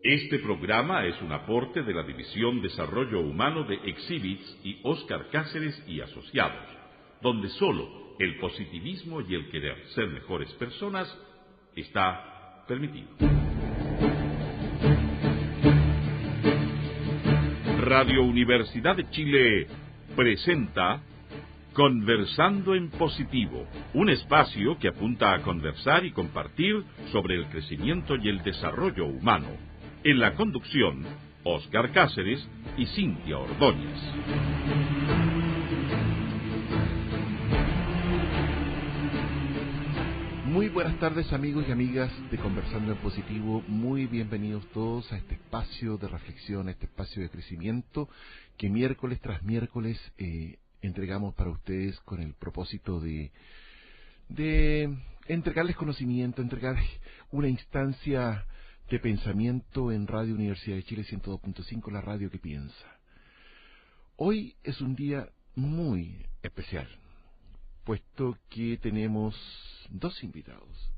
Este programa es un aporte de la División Desarrollo Humano de Exhibits y Óscar Cáceres y Asociados, donde solo el positivismo y el querer ser mejores personas está permitido. Radio Universidad de Chile presenta Conversando en Positivo, un espacio que apunta a conversar y compartir sobre el crecimiento y el desarrollo humano. En la conducción, Óscar Cáceres y Cintia Ordóñez. Muy buenas tardes, amigos y amigas de Conversando en Positivo. Muy bienvenidos todos a este espacio de reflexión, a este espacio de crecimiento que miércoles tras miércoles entregamos para ustedes con el propósito de entregarles conocimiento, entregar una instancia de pensamiento en Radio Universidad de Chile 102.5, la radio que piensa. Hoy es un día muy especial, puesto que tenemos dos invitados.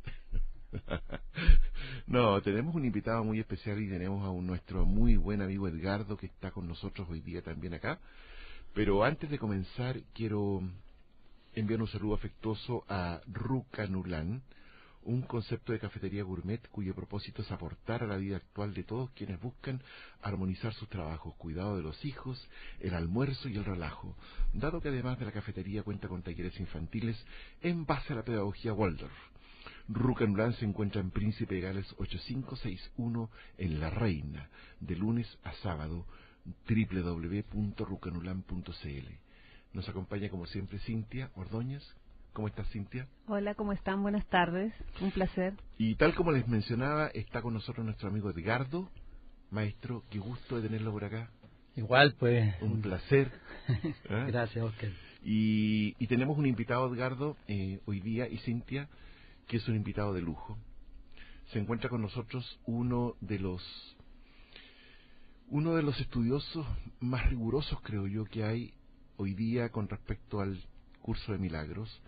No, tenemos un invitado muy especial y tenemos a nuestro muy buen amigo Edgardo, que está con nosotros hoy día también acá. Pero antes de comenzar, quiero enviar un saludo afectuoso a Rucanulán, un concepto de cafetería gourmet cuyo propósito es aportar a la vida actual de todos quienes buscan armonizar sus trabajos, cuidado de los hijos, el almuerzo y el relajo, dado que además de la cafetería cuenta con talleres infantiles en base a la pedagogía Waldorf. Rucanulán se encuentra en Príncipe de Gales 8561 en La Reina, de lunes a sábado, www.rucanulán.cl. Nos acompaña como siempre Cintia Ordóñez. ¿Cómo estás, Cintia? Hola, ¿cómo están? Buenas tardes, un placer. Y tal como les mencionaba, está con nosotros nuestro amigo Edgardo. Maestro, qué gusto de tenerlo por acá. Igual, pues. Un placer. Gracias, Oscar. Y tenemos un invitado, Edgardo, hoy día, y Cintia, que es un invitado de lujo. Se encuentra con nosotros uno de los estudiosos más rigurosos, creo yo, que hay hoy día con respecto al curso de milagros.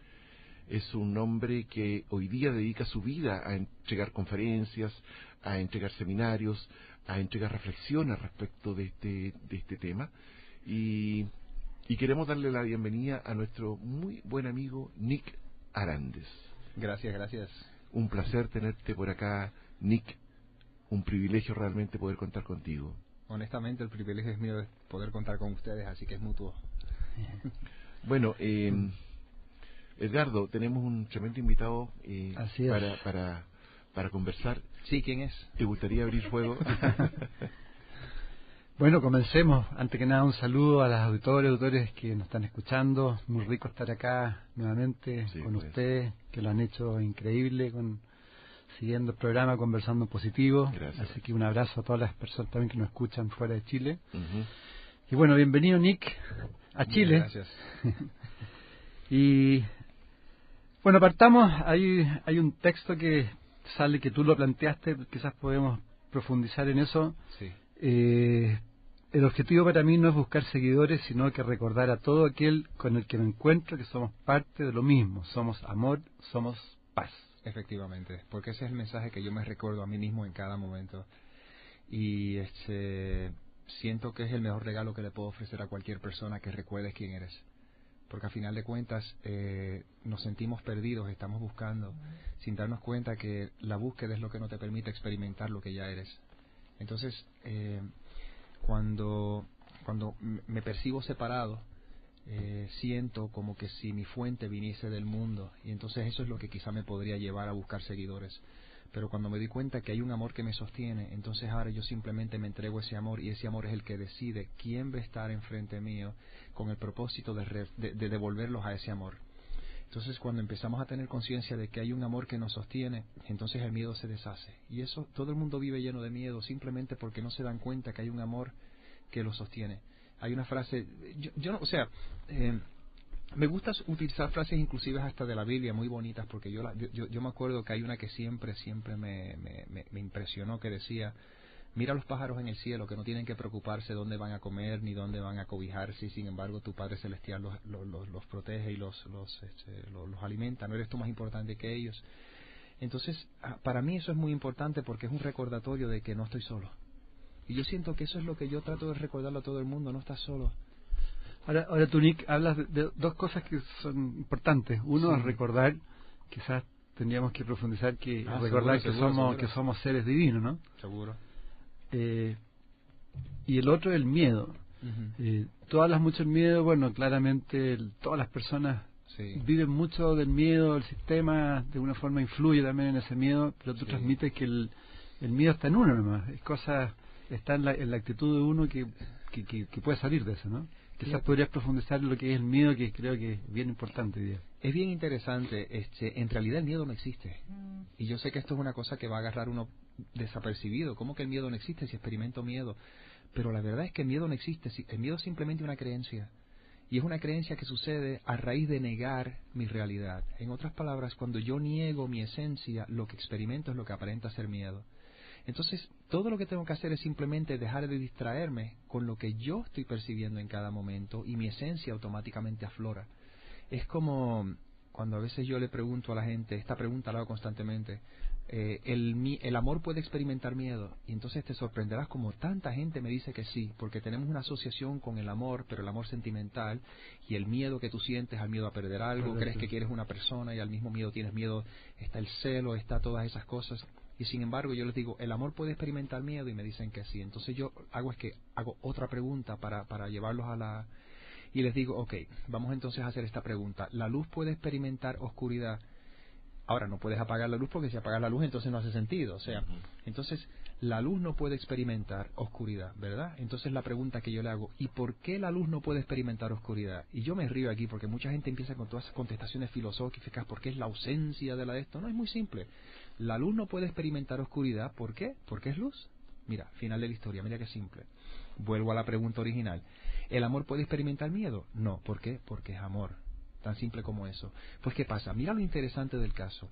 Es un hombre que hoy día dedica su vida a entregar conferencias, a entregar seminarios, a entregar reflexiones respecto de este tema. Y queremos darle la bienvenida a nuestro muy buen amigo Nick Arandes. Gracias. Un placer tenerte por acá, Nick. Un privilegio realmente poder contar contigo. Honestamente, el privilegio es mío de poder contar con ustedes, así que es mutuo. Bueno, Edgardo, tenemos un tremendo invitado para conversar. Sí, ¿quién es? ¿Te gustaría abrir fuego? Bueno, comencemos. Antes que nada, un saludo a las auditores que nos están escuchando. Muy rico estar acá nuevamente con ustedes, que lo han hecho increíble siguiendo el programa Conversando en Positivo. Gracias. Así que un abrazo a todas las personas también que nos escuchan fuera de Chile. Uh-huh. Y bueno, bienvenido, Nick, a Chile. Gracias. Y bueno, partamos. Hay un texto que sale, que tú lo planteaste, quizás podemos profundizar en eso. Sí. El objetivo para mí no es buscar seguidores, sino que recordar a todo aquel con el que me encuentro que somos parte de lo mismo. Somos amor, somos paz. Efectivamente, porque ese es el mensaje que yo me recuerdo a mí mismo en cada momento. Y siento que es el mejor regalo que le puedo ofrecer a cualquier persona, que recuerdes quién eres. Porque a final de cuentas nos sentimos perdidos, estamos buscando, sin darnos cuenta que la búsqueda es lo que no te permite experimentar lo que ya eres. Entonces, cuando me percibo separado, siento como que si mi fuente viniese del mundo, y entonces eso es lo que quizá me podría llevar a buscar seguidores. Pero cuando me di cuenta que hay un amor que me sostiene, entonces ahora yo simplemente me entrego ese amor, y ese amor es el que decide quién va a estar enfrente mío, con el propósito de devolverlos a ese amor. Entonces, cuando empezamos a tener conciencia de que hay un amor que nos sostiene, entonces el miedo se deshace. Y eso, todo el mundo vive lleno de miedo simplemente porque no se dan cuenta que hay un amor que los sostiene. Hay una frase, me gusta utilizar frases inclusive hasta de la Biblia muy bonitas, porque yo me acuerdo que hay una que siempre me impresionó, que decía: mira los pájaros en el cielo, que no tienen que preocuparse dónde van a comer ni dónde van a cobijarse, y sin embargo tu Padre Celestial los protege y los alimenta. ¿No eres tú más importante que ellos? Entonces, para mí eso es muy importante, porque es un recordatorio de que no estoy solo. Y yo siento que eso es lo que yo trato de recordarlo a todo el mundo, no estás solo. Ahora tú, Nick, hablas de dos cosas que son importantes. Uno es recordar, quizás tendríamos que profundizar, recordar seguro. Que somos seres divinos, ¿no? Seguro. Y el otro es el miedo. Tú hablas mucho del miedo, bueno, claramente todas las personas viven mucho del miedo, el sistema de una forma influye también en ese miedo, pero tú transmites que el miedo está en uno nomás, está en la actitud de uno que puede salir de eso, ¿no? Quizás podrías profundizar en lo que es el miedo, que creo que es bien importante hoy día. Es bien interesante, en realidad el miedo no existe. Y yo sé que esto es una cosa que va a agarrar uno desapercibido. ¿Cómo que el miedo no existe si experimento miedo? Pero la verdad es que el miedo no existe. El miedo es simplemente una creencia. Y es una creencia que sucede a raíz de negar mi realidad. En otras palabras, cuando yo niego mi esencia, lo que experimento es lo que aparenta ser miedo. Entonces, todo lo que tengo que hacer es simplemente dejar de distraerme con lo que yo estoy percibiendo en cada momento y mi esencia automáticamente aflora. Es como cuando a veces yo le pregunto a la gente, esta pregunta la hago constantemente, ¿el amor puede experimentar miedo? Y entonces te sorprenderás como tanta gente me dice que sí, porque tenemos una asociación con el amor, pero el amor sentimental, y el miedo que tú sientes al miedo a perder algo, crees que quieres una persona y al mismo miedo tienes miedo, está el celo, está todas esas cosas. Y sin embargo yo les digo, ¿el amor puede experimentar miedo? Y me dicen que sí. Entonces yo hago otra pregunta para llevarlos a la... Y les digo, ok, vamos entonces a hacer esta pregunta. ¿La luz puede experimentar oscuridad? Ahora, no puedes apagar la luz porque si apagas la luz entonces no hace sentido. O sea, entonces la luz no puede experimentar oscuridad, ¿verdad? Entonces la pregunta que yo le hago, ¿y por qué la luz no puede experimentar oscuridad? Y yo me río aquí porque mucha gente empieza con todas esas contestaciones filosóficas, ¿por qué es la ausencia de esto? No, es muy simple. La luz no puede experimentar oscuridad, ¿por qué? Porque es luz. Mira, final de la historia, mira qué simple. Vuelvo a la pregunta original. ¿El amor puede experimentar miedo? No, ¿por qué? Porque es amor. Tan simple como eso. Pues ¿qué pasa? Mira lo interesante del caso.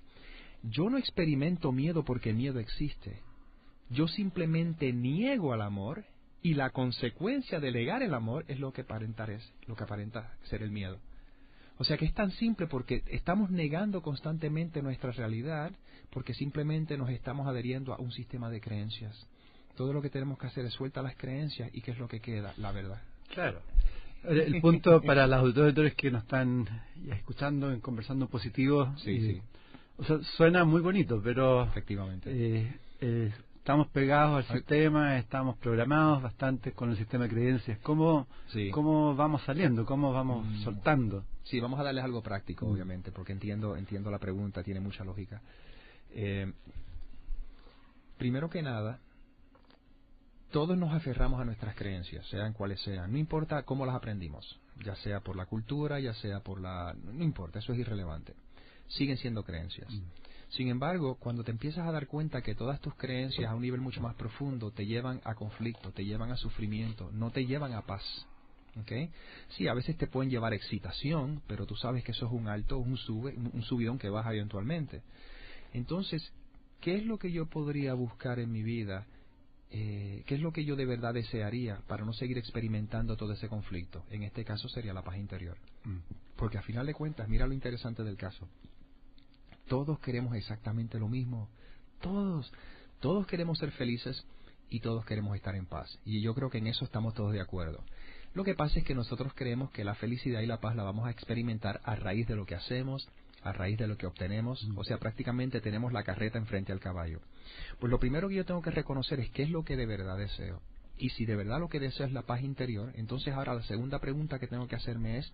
Yo no experimento miedo porque el miedo existe. Yo simplemente niego al amor y la consecuencia de negar el amor es lo que aparenta ser el miedo. O sea que es tan simple porque estamos negando constantemente nuestra realidad porque simplemente nos estamos adheriendo a un sistema de creencias. Todo lo que tenemos que hacer es sueltar las creencias y ¿qué es lo que queda? La verdad. Claro. El punto para los auditores que nos están escuchando, conversando en positivo, sí. O sea, suena muy bonito, pero efectivamente estamos pegados al sistema, estamos programados bastante con el sistema de creencias. ¿Cómo vamos saliendo? ¿Cómo vamos soltando? Sí, vamos a darles algo práctico, obviamente, porque entiendo la pregunta, tiene mucha lógica. Primero que nada, todos nos aferramos a nuestras creencias, sean cuales sean. No importa cómo las aprendimos, ya sea por la cultura, ya sea por la... No importa, eso es irrelevante. Siguen siendo creencias. Sin embargo, cuando te empiezas a dar cuenta que todas tus creencias a un nivel mucho más profundo te llevan a conflicto, te llevan a sufrimiento, no te llevan a paz. ¿Okay? Sí, a veces te pueden llevar a excitación, pero tú sabes que eso es un subidón que baja eventualmente. Entonces, ¿qué es lo que yo podría buscar en mi vida? ¿Qué es lo que yo de verdad desearía para no seguir experimentando todo ese conflicto? En este caso sería la paz interior. Porque a final de cuentas, mira lo interesante del caso. Todos queremos exactamente lo mismo. Todos queremos ser felices y todos queremos estar en paz. Y yo creo que en eso estamos todos de acuerdo. Lo que pasa es que nosotros creemos que la felicidad y la paz la vamos a experimentar a raíz de lo que hacemos, a raíz de lo que obtenemos. O sea, prácticamente tenemos la carreta enfrente al caballo. Pues lo primero que yo tengo que reconocer es qué es lo que de verdad deseo. Y si de verdad lo que deseo es la paz interior, entonces ahora la segunda pregunta que tengo que hacerme es,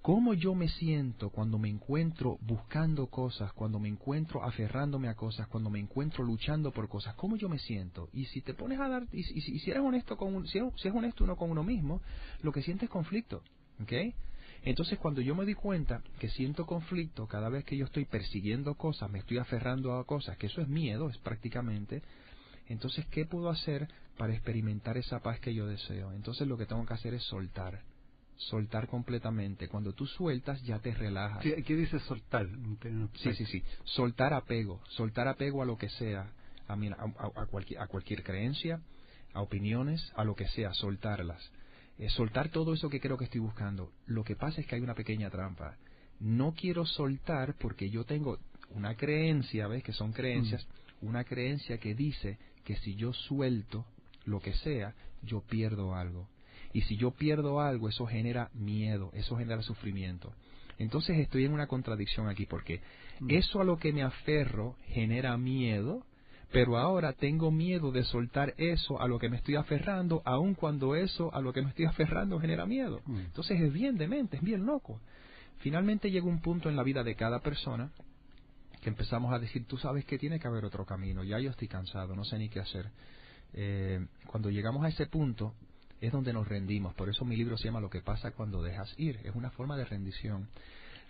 ¿cómo yo me siento cuando me encuentro buscando cosas, cuando me encuentro aferrándome a cosas, cuando me encuentro luchando por cosas? ¿Cómo yo me siento? Y si te pones a dar, y si eres honesto si es honesto uno con uno mismo, lo que siente es conflicto, ¿ok? Entonces cuando yo me di cuenta que siento conflicto cada vez que yo estoy persiguiendo cosas, me estoy aferrando a cosas, que eso es miedo, es prácticamente, entonces ¿qué puedo hacer para experimentar esa paz que yo deseo? Entonces lo que tengo que hacer es soltar completamente. Cuando tú sueltas ya te relajas. ¿Qué dice soltar? Sí. Soltar apego a lo que sea, a cualquier creencia, a opiniones, a lo que sea, soltarlas. Soltar todo eso que creo que estoy buscando. Lo que pasa es que hay una pequeña trampa. No quiero soltar porque yo tengo una creencia, ¿ves? Que son creencias, una creencia que dice que si yo suelto lo que sea, yo pierdo algo. Y si yo pierdo algo, eso genera miedo, eso genera sufrimiento. Entonces estoy en una contradicción aquí, porque eso a lo que me aferro genera miedo, pero ahora tengo miedo de soltar eso a lo que me estoy aferrando, aun cuando eso a lo que me estoy aferrando genera miedo. Entonces es bien demente, es bien loco. Finalmente llega un punto en la vida de cada persona que empezamos a decir, tú sabes que tiene que haber otro camino, ya yo estoy cansado, no sé ni qué hacer. Cuando llegamos a ese punto es donde nos rendimos. Por eso mi libro se llama Lo que pasa cuando dejas ir. Es una forma de rendición.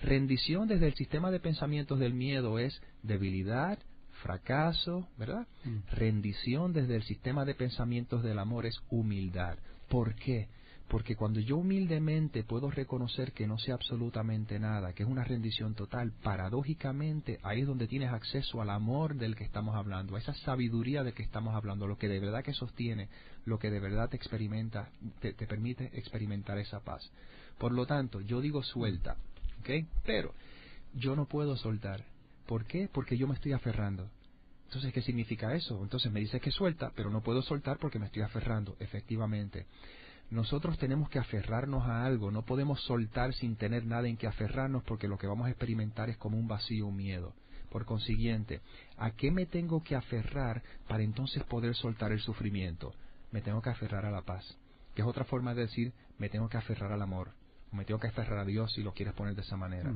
Rendición desde el sistema de pensamientos del miedo es debilidad, fracaso, ¿verdad? Rendición desde el sistema de pensamientos del amor es humildad. ¿Por qué? Porque cuando yo humildemente puedo reconocer que no sé absolutamente nada, que es una rendición total, paradójicamente ahí es donde tienes acceso al amor del que estamos hablando, a esa sabiduría de que estamos hablando, lo que de verdad que sostiene, lo que de verdad te permite experimentar esa paz. Por lo tanto, yo digo suelta, ¿ok? Pero yo no puedo soltar. ¿Por qué? Porque yo me estoy aferrando. Entonces, ¿qué significa eso? Entonces me dices que suelta, pero no puedo soltar porque me estoy aferrando. Efectivamente. Nosotros tenemos que aferrarnos a algo, no podemos soltar sin tener nada en que aferrarnos porque lo que vamos a experimentar es como un vacío, un miedo. Por consiguiente, ¿a qué me tengo que aferrar para entonces poder soltar el sufrimiento? Me tengo que aferrar a la paz, que es otra forma de decir, me tengo que aferrar al amor, o me tengo que aferrar a Dios si lo quieres poner de esa manera.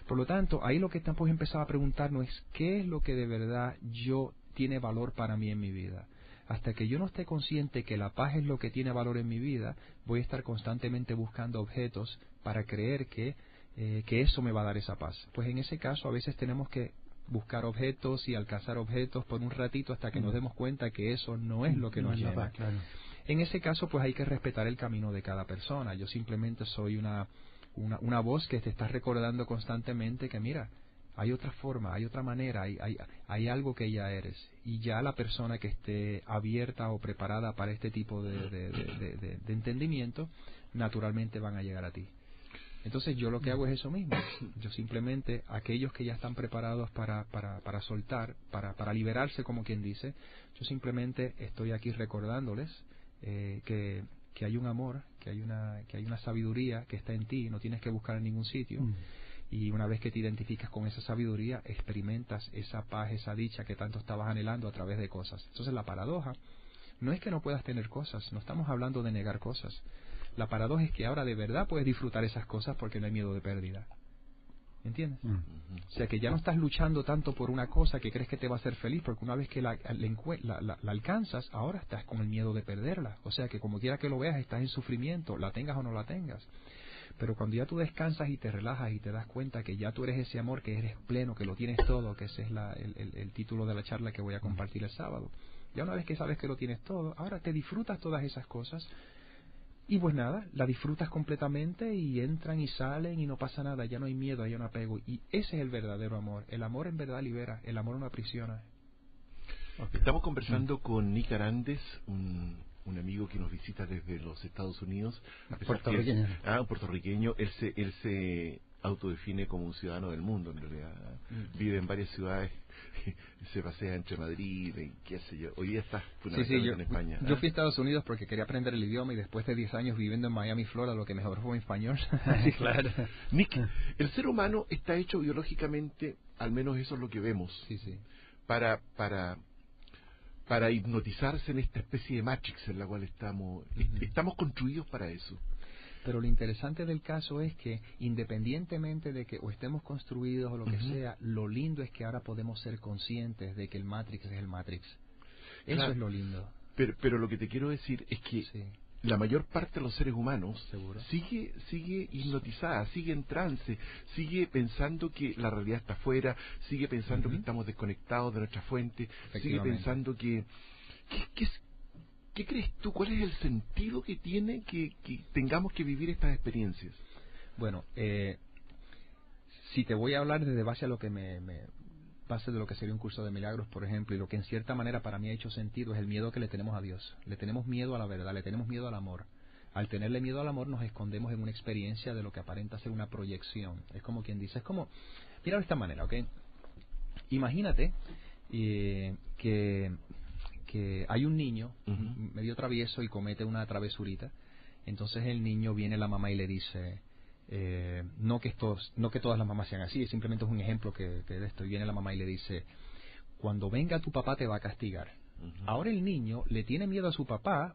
Por lo tanto, ahí lo que estamos empezando a preguntarnos es, ¿qué es lo que de verdad tiene valor para mí en mi vida? Hasta que yo no esté consciente que la paz es lo que tiene valor en mi vida, voy a estar constantemente buscando objetos para creer que eso me va a dar esa paz. Pues en ese caso a veces tenemos que buscar objetos y alcanzar objetos por un ratito hasta que nos demos cuenta que eso no es lo que nos llena. Claro. En ese caso pues hay que respetar el camino de cada persona. Yo simplemente soy una voz que te está recordando constantemente que mira, hay otra forma, hay otra manera, hay algo que ya eres. Y ya la persona que esté abierta o preparada para este tipo de entendimiento, naturalmente van a llegar a ti. Entonces yo lo que hago es eso mismo. Yo simplemente, aquellos que ya están preparados para soltar, para liberarse, como quien dice, yo simplemente estoy aquí recordándoles que hay un amor, que hay una sabiduría que está en ti, no tienes que buscar en ningún sitio. Y una vez que te identificas con esa sabiduría, experimentas esa paz, esa dicha que tanto estabas anhelando a través de cosas. Entonces la paradoja no es que no puedas tener cosas, no estamos hablando de negar cosas. La paradoja es que ahora de verdad puedes disfrutar esas cosas porque no hay miedo de pérdida. ¿Entiendes? O sea que ya no estás luchando tanto por una cosa que crees que te va a hacer feliz, porque una vez que la alcanzas, ahora estás con el miedo de perderla. O sea que como quiera que lo veas, estás en sufrimiento, la tengas o no la tengas. Pero cuando ya tú descansas y te relajas y te das cuenta que ya tú eres ese amor, que eres pleno, que lo tienes todo, que ese es el título de la charla que voy a compartir el sábado. Ya una vez que sabes que lo tienes todo, ahora te disfrutas todas esas cosas y pues nada, la disfrutas completamente y entran y salen y no pasa nada, ya no hay miedo, ya no hay apego. Y ese es el verdadero amor. El amor en verdad libera, el amor no aprisiona. Estamos conversando con Nick Arandes, un amigo que nos visita desde los Estados Unidos, Puertorriqueño. Un puertorriqueño. Él se autodefine como un ciudadano del mundo, en realidad. Vive en varias ciudades, se pasea entre Madrid y qué sé yo. Hoy día está fundamentalmente en España. Yo fui a Estados Unidos porque quería aprender el idioma y después de 10 años viviendo en Miami, Florida, lo que mejor fue mi español. Claro. Nick, el ser humano está hecho biológicamente, al menos eso es lo que vemos, para hipnotizarse en esta especie de Matrix en la cual estamos construidos para eso. Pero lo interesante del caso es que independientemente de que o estemos construidos o lo que sea, lo lindo es que ahora podemos ser conscientes de que el Matrix es el Matrix. Eso es lo lindo. Pero lo que te quiero decir es que la mayor parte de los seres humanos sigue hipnotizada, sigue en trance, sigue pensando que la realidad está afuera, sigue pensando que estamos desconectados de nuestra fuente, sigue pensando que ¿qué crees tú? ¿Cuál es el sentido que tiene que tengamos que vivir estas experiencias? Bueno, si te voy a hablar desde base a lo que base de lo que sería un curso de milagros, por ejemplo, y lo que en cierta manera para mí ha hecho sentido es el miedo que le tenemos a Dios. Le tenemos miedo a la verdad, le tenemos miedo al amor. Al tenerle miedo al amor nos escondemos en una experiencia de lo que aparenta ser una proyección. Es como quien dice, mira de esta manera, ¿ok? Imagínate que que hay un niño medio travieso y comete una travesurita. Entonces el niño viene a la mamá y le dice, no que todas las mamás sean así, simplemente es un ejemplo que de esto. Y viene la mamá y le dice, cuando venga tu papá te va a castigar. Ahora el niño le tiene miedo a su papá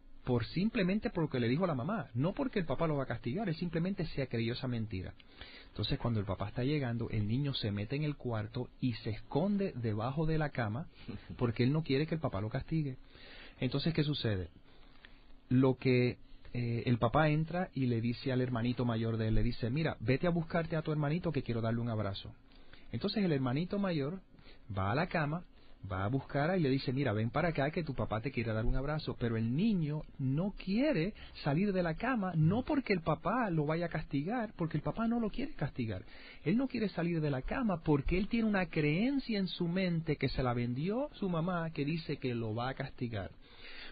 simplemente porque le dijo a la mamá, no porque el papá lo va a castigar, él simplemente se creyó esa mentira. Entonces cuando el papá está llegando, el niño se mete en el cuarto y se esconde debajo de la cama porque él no quiere que el papá lo castigue. Entonces, ¿qué sucede? El papá entra y le dice al hermanito mayor de él, le dice, mira, vete a buscarte a tu hermanito que quiero darle un abrazo. Entonces el hermanito mayor va a la cama, va a buscarla y le dice, mira, ven para acá que tu papá te quiere dar un abrazo. Pero el niño no quiere salir de la cama, no porque el papá lo vaya a castigar, porque el papá no lo quiere castigar. Él no quiere salir de la cama porque él tiene una creencia en su mente que se la vendió su mamá que dice que lo va a castigar.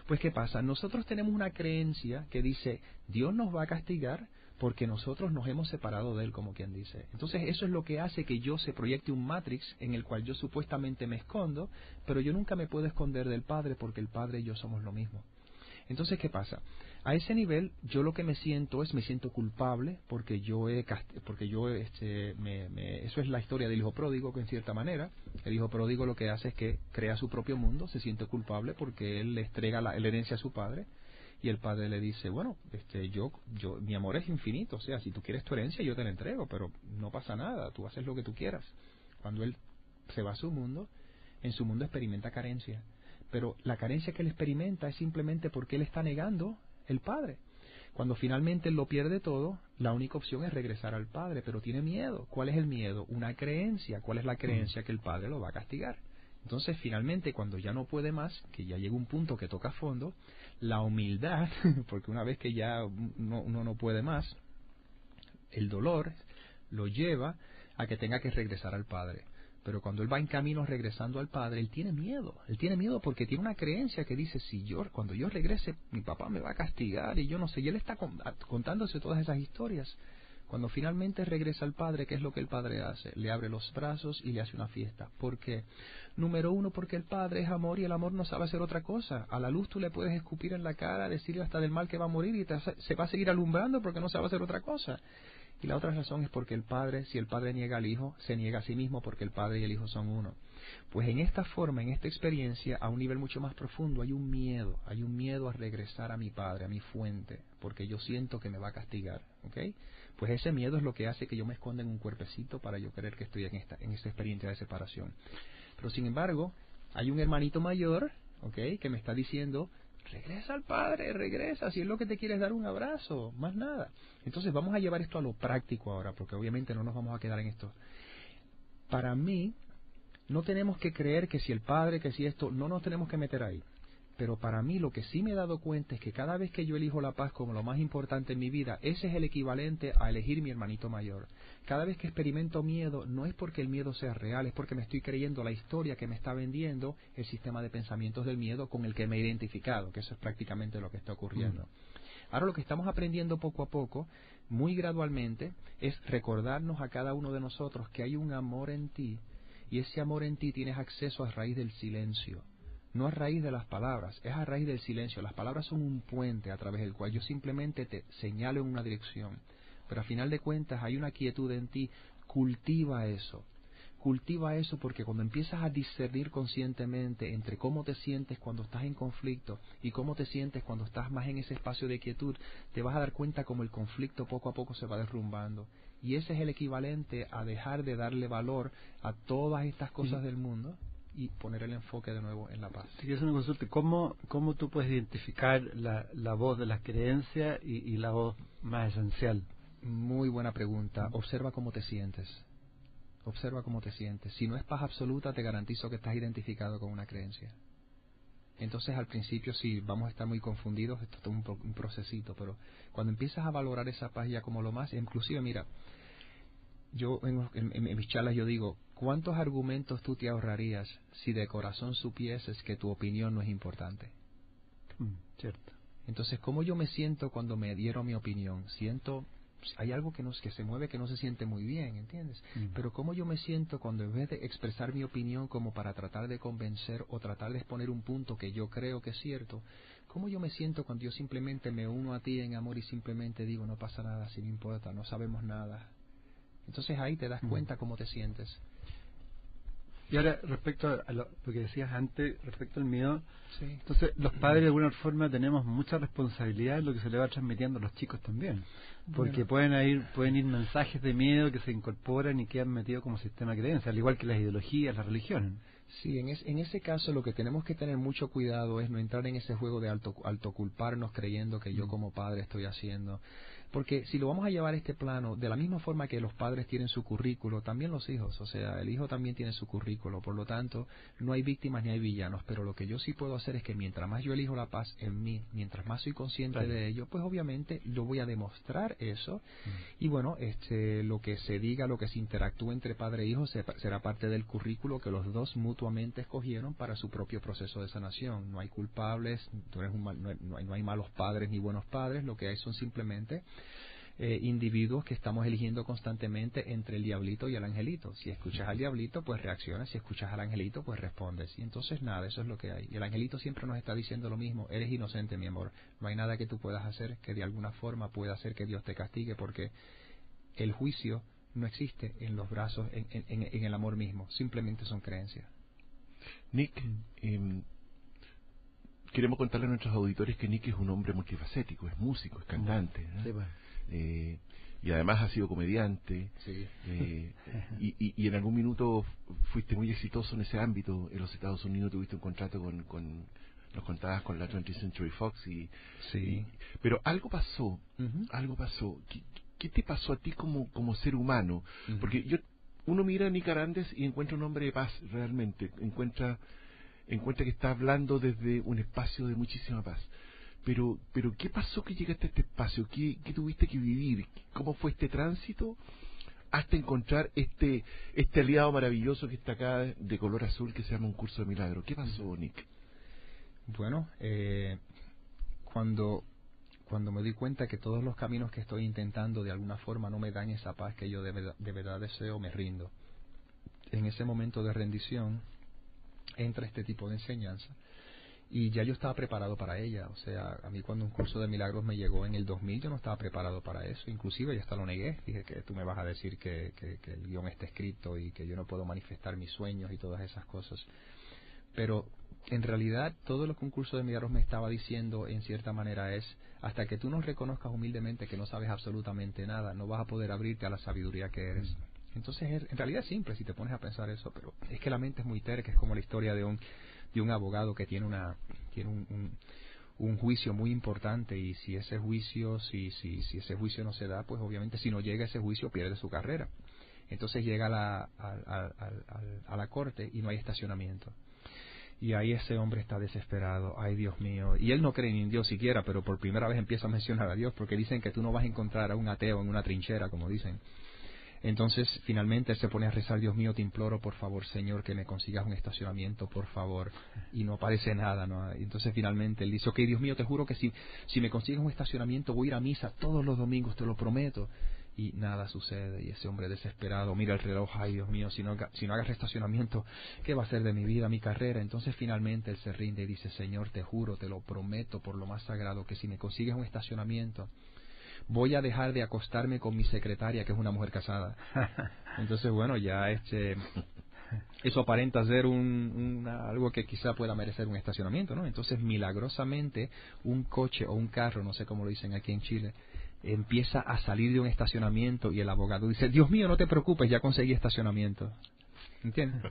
Pues, ¿qué pasa? Nosotros tenemos una creencia que dice, Dios nos va a castigar porque nosotros nos hemos separado de Él, como quien dice. Entonces, eso es lo que hace que yo se proyecte un Matrix en el cual yo supuestamente me escondo, pero yo nunca me puedo esconder del Padre porque el Padre y yo somos lo mismo. Entonces, ¿qué pasa? A ese nivel, yo lo que me siento culpable porque eso es la historia del hijo pródigo, que en cierta manera, el hijo pródigo lo que hace es que crea su propio mundo, se siente culpable porque él le entrega la herencia a su padre, y el padre le dice, bueno, mi amor es infinito, o sea, si tú quieres tu herencia yo te la entrego, pero no pasa nada, tú haces lo que tú quieras. Cuando él se va a su mundo, en su mundo experimenta carencia, pero la carencia que él experimenta es simplemente porque él está negando el Padre. Cuando finalmente él lo pierde todo, la única opción es regresar al Padre, pero tiene miedo. ¿Cuál es el miedo? Una creencia. ¿Cuál es la creencia? Que el Padre lo va a castigar. Entonces, finalmente, cuando ya no puede más, que ya llega un punto que toca fondo, la humildad, porque una vez que ya uno no puede más, el dolor lo lleva a que tenga que regresar al Padre. Pero cuando él va en camino regresando al Padre, él tiene miedo. Él tiene miedo porque tiene una creencia que dice, cuando yo regrese, mi papá me va a castigar y yo no sé. Y él está contándose todas esas historias. Cuando finalmente regresa al Padre, ¿qué es lo que el Padre hace? Le abre los brazos y le hace una fiesta. ¿Por qué? Número uno, porque el Padre es amor y el amor no sabe hacer otra cosa. A la luz tú le puedes escupir en la cara, decirle hasta del mal que va a morir y se va a seguir alumbrando porque no sabe hacer otra cosa. Y la otra razón es porque el Padre, si el Padre niega al Hijo, se niega a sí mismo porque el Padre y el Hijo son uno. Pues en esta forma, en esta experiencia, a un nivel mucho más profundo, hay un miedo a regresar a mi Padre, a mi fuente, porque yo siento que me va a castigar, ¿ok? Pues ese miedo es lo que hace que yo me esconda en un cuerpecito para yo creer que estoy en esta experiencia de separación. Pero sin embargo, hay un hermanito mayor, ¿ok?, que me está diciendo, regresa al Padre, regresa, si es lo que te quieres dar un abrazo, más nada. Entonces vamos a llevar esto a lo práctico ahora, porque obviamente no nos vamos a quedar en esto. Para mí, no tenemos que creer que si el Padre, que si esto, no nos tenemos que meter ahí. Pero para mí lo que sí me he dado cuenta es que cada vez que yo elijo la paz como lo más importante en mi vida, ese es el equivalente a elegir mi hermanito mayor. Cada vez que experimento miedo, no es porque el miedo sea real, es porque me estoy creyendo la historia que me está vendiendo el sistema de pensamientos del miedo con el que me he identificado, que eso es prácticamente lo que está ocurriendo. Ahora lo que estamos aprendiendo poco a poco, muy gradualmente, es recordarnos a cada uno de nosotros que hay un amor en ti, y ese amor en ti tienes acceso a raíz del silencio. No a raíz de las palabras, es a raíz del silencio. Las palabras son un puente a través del cual yo simplemente te señalo en una dirección. Pero a final de cuentas hay una quietud en ti. Cultiva eso. Cultiva eso porque cuando empiezas a discernir conscientemente entre cómo te sientes cuando estás en conflicto y cómo te sientes cuando estás más en ese espacio de quietud, te vas a dar cuenta cómo el conflicto poco a poco se va derrumbando. Y ese es el equivalente a dejar de darle valor a todas estas cosas del mundo y poner el enfoque de nuevo en la paz. Si quieres una consulta, ¿cómo tú puedes identificar la voz de las creencias y la voz más esencial? Muy buena pregunta. Observa cómo te sientes. Observa cómo te sientes. Si no es paz absoluta, te garantizo que estás identificado con una creencia. Entonces, al principio sí, vamos a estar muy confundidos, esto es un procesito, pero cuando empiezas a valorar esa paz ya como lo más, inclusive, mira, yo en mis charlas yo digo, ¿cuántos argumentos tú te ahorrarías si de corazón supieses que tu opinión no es importante? Cierto. Entonces, ¿cómo yo me siento cuando me dieron mi opinión? Siento hay algo que se mueve que no se siente muy bien, ¿entiendes? Pero cómo yo me siento cuando en vez de expresar mi opinión como para tratar de convencer o tratar de exponer un punto que yo creo que es cierto, cómo yo me siento cuando yo simplemente me uno a ti en amor y simplemente digo, no pasa nada, si no importa, no sabemos nada. Entonces ahí te das cuenta cómo te sientes. Y ahora, respecto a lo que decías antes, respecto al miedo, sí. Entonces los padres de alguna forma tenemos mucha responsabilidad en lo que se le va transmitiendo a los chicos también, porque pueden ir mensajes de miedo que se incorporan y quedan metidos como sistema de creencia, al igual que las ideologías, las religiones. Sí, en ese caso lo que tenemos que tener mucho cuidado es no entrar en ese juego de autoculparnos creyendo que yo como padre estoy haciendo. Porque si lo vamos a llevar a este plano, de la misma forma que los padres tienen su currículo, también los hijos, o sea, el hijo también tiene su currículo, por lo tanto, no hay víctimas ni hay villanos, pero lo que yo sí puedo hacer es que mientras más yo elijo la paz en mí, mientras más soy consciente de ello, pues obviamente yo voy a demostrar eso, y bueno, lo que se diga, lo que se interactúe entre padre e hijo será parte del currículo que los dos mutuamente escogieron para su propio proceso de sanación. No hay culpables, no hay malos padres ni buenos padres, lo que hay son simplemente individuos que estamos eligiendo constantemente entre el diablito y el angelito. Si escuchas al diablito, pues reaccionas, si escuchas al angelito, pues respondes. Y entonces nada, eso es lo que hay. Y el angelito siempre nos está diciendo lo mismo, eres inocente, mi amor. No hay nada que tú puedas hacer que de alguna forma pueda hacer que Dios te castigue, porque el juicio no existe en los brazos, en el amor mismo, simplemente son creencias. Nick, queremos contarle a nuestros auditores que Nick es un hombre multifacético, es músico, es cantante, ¿no? Sí, bueno. Y además ha sido comediante, sí. y en algún minuto fuiste muy exitoso en ese ámbito. En los Estados Unidos tuviste un contrato nos contabas con la 20th Century Fox pero algo pasó. ¿Qué te pasó a ti como ser humano? Porque uno mira a Nick Arandes y encuentra un hombre de paz realmente, encuentra que está hablando desde un espacio de muchísima paz. Pero ¿qué pasó que llegaste a este espacio? ¿Qué tuviste que vivir? ¿Cómo fue este tránsito hasta encontrar este aliado maravilloso que está acá de color azul que se llama Un Curso de Milagro? ¿Qué pasó, Nick? Bueno, cuando me di cuenta que todos los caminos que estoy intentando de alguna forma no me dan esa paz que yo de verdad deseo, me rindo. En ese momento de rendición entra este tipo de enseñanza. Y ya yo estaba preparado para ella. O sea, a mí cuando Un Curso de Milagros me llegó en el 2000, yo no estaba preparado para eso. Inclusive ya hasta lo negué. Dije que tú me vas a decir que el guión está escrito y que yo no puedo manifestar mis sueños y todas esas cosas. Pero en realidad todo lo que Un Curso de Milagros me estaba diciendo en cierta manera es, hasta que tú no reconozcas humildemente que no sabes absolutamente nada, no vas a poder abrirte a la sabiduría que eres. Entonces en realidad es simple si te pones a pensar eso, pero es que la mente es muy terca. Es como la historia de un abogado que tiene un juicio muy importante, y si ese juicio no se da, pues obviamente si no llega a ese juicio pierde su carrera. Entonces llega a la corte y no hay estacionamiento. Y ahí ese hombre está desesperado, ay Dios mío, y él no cree ni en Dios siquiera, pero por primera vez empieza a mencionar a Dios, porque dicen que tú no vas a encontrar a un ateo en una trinchera, como dicen. Entonces, finalmente él se pone a rezar, Dios mío, te imploro, por favor, Señor, que me consigas un estacionamiento, por favor. Y no aparece nada, ¿no? Entonces, finalmente él dice, ok, Dios mío, te juro que si me consigues un estacionamiento, voy a ir a misa todos los domingos, te lo prometo. Y nada sucede, y ese hombre desesperado mira el reloj, ay Dios mío, si no hagas estacionamiento, ¿qué va a ser de mi vida, mi carrera? Entonces, finalmente él se rinde y dice, Señor, te juro, te lo prometo por lo más sagrado, que si me consigues un estacionamiento, voy a dejar de acostarme con mi secretaria, que es una mujer casada. Entonces, bueno, ya eso aparenta ser algo que quizá pueda merecer un estacionamiento, ¿no? Entonces, milagrosamente, un coche o un carro, no sé cómo lo dicen aquí en Chile, empieza a salir de un estacionamiento y el abogado dice, Dios mío, no te preocupes, ya conseguí estacionamiento. ¿Entiendes?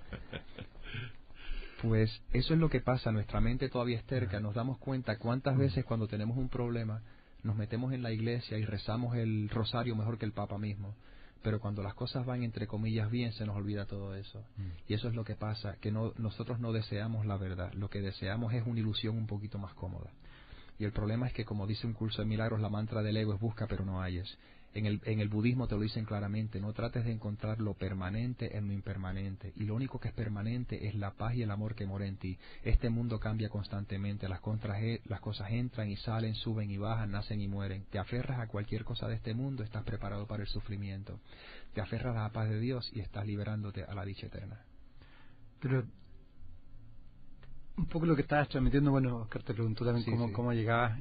Pues eso es lo que pasa, nuestra mente todavía es terca, nos damos cuenta cuántas veces cuando tenemos un problema nos metemos en la iglesia y rezamos el rosario mejor que el Papa mismo, pero cuando las cosas van entre comillas bien se nos olvida todo eso. Y eso es lo que pasa, que nosotros no deseamos la verdad, lo que deseamos es una ilusión un poquito más cómoda. Y el problema es que, como dice Un Curso de Milagros, la mantra del ego es busca pero no halles. En el budismo te lo dicen claramente, no trates de encontrar lo permanente en lo impermanente, y lo único que es permanente es la paz y el amor que mora en ti. Este mundo cambia constantemente, las cosas entran y salen, suben y bajan, nacen y mueren. Te aferras a cualquier cosa de este mundo, estás preparado para el sufrimiento. Te aferras a la paz de Dios y estás liberándote a la dicha eterna. Pero un poco lo que estabas transmitiendo, bueno, Oscar te preguntó también cómo llegabas,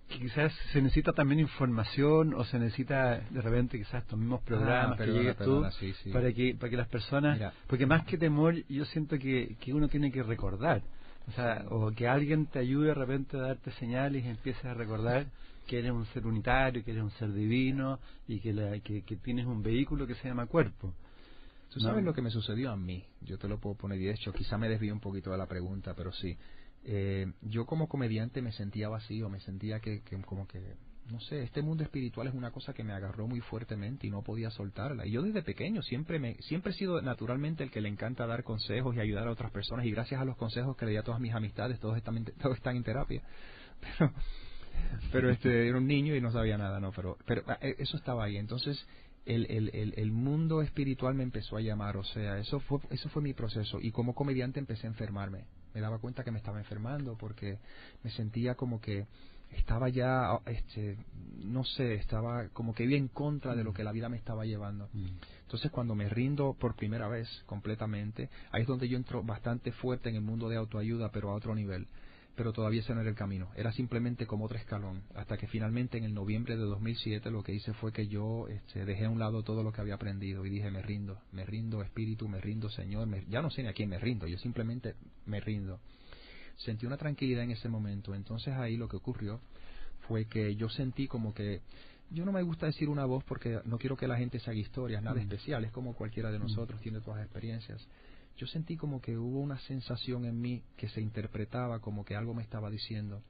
que quizás se necesita también información, o se necesita de repente quizás estos mismos programas que llegues tú, para que las personas, porque más que temor yo siento que uno tiene que recordar, o sea, o que alguien te ayude de repente a darte señales y empieces a recordar que eres un ser unitario, que eres un ser divino, y que tienes un vehículo que se llama cuerpo. Tú sabes lo que me sucedió a mí, yo te lo puedo poner, y de hecho quizá me desvío un poquito de la pregunta, pero sí. Yo como comediante me sentía vacío, me sentía que como que, no sé, este mundo espiritual es una cosa que me agarró muy fuertemente y no podía soltarla. Y yo desde pequeño siempre he sido naturalmente el que le encanta dar consejos y ayudar a otras personas, y gracias a los consejos que le di a todas mis amistades, todos están en terapia. Pero era un niño y no sabía nada, ¿no? Pero eso estaba ahí. Entonces el mundo espiritual me empezó a llamar, o sea, eso fue mi proceso, y como comediante empecé a enfermarme. Me daba cuenta que me estaba enfermando porque me sentía como que estaba ya, no sé, estaba como que iba en contra de lo que la vida me estaba llevando. Entonces cuando me rindo por primera vez completamente, ahí es donde yo entro bastante fuerte en el mundo de autoayuda, pero a otro nivel. Pero todavía ese no era el camino, era simplemente como otro escalón, hasta que finalmente en el noviembre de 2007 lo que hice fue que yo dejé a un lado todo lo que había aprendido y dije, me rindo espíritu, me rindo Señor, ya no sé ni a quién me rindo, yo simplemente me rindo. Sentí una tranquilidad en ese momento. Entonces ahí lo que ocurrió fue que yo sentí como que, yo no me gusta decir una voz porque no quiero que la gente se haga historias, nada especial, es como cualquiera de nosotros, tiene todas las experiencias. Yo sentí como que hubo una sensación en mí que se interpretaba como que algo me estaba diciendo,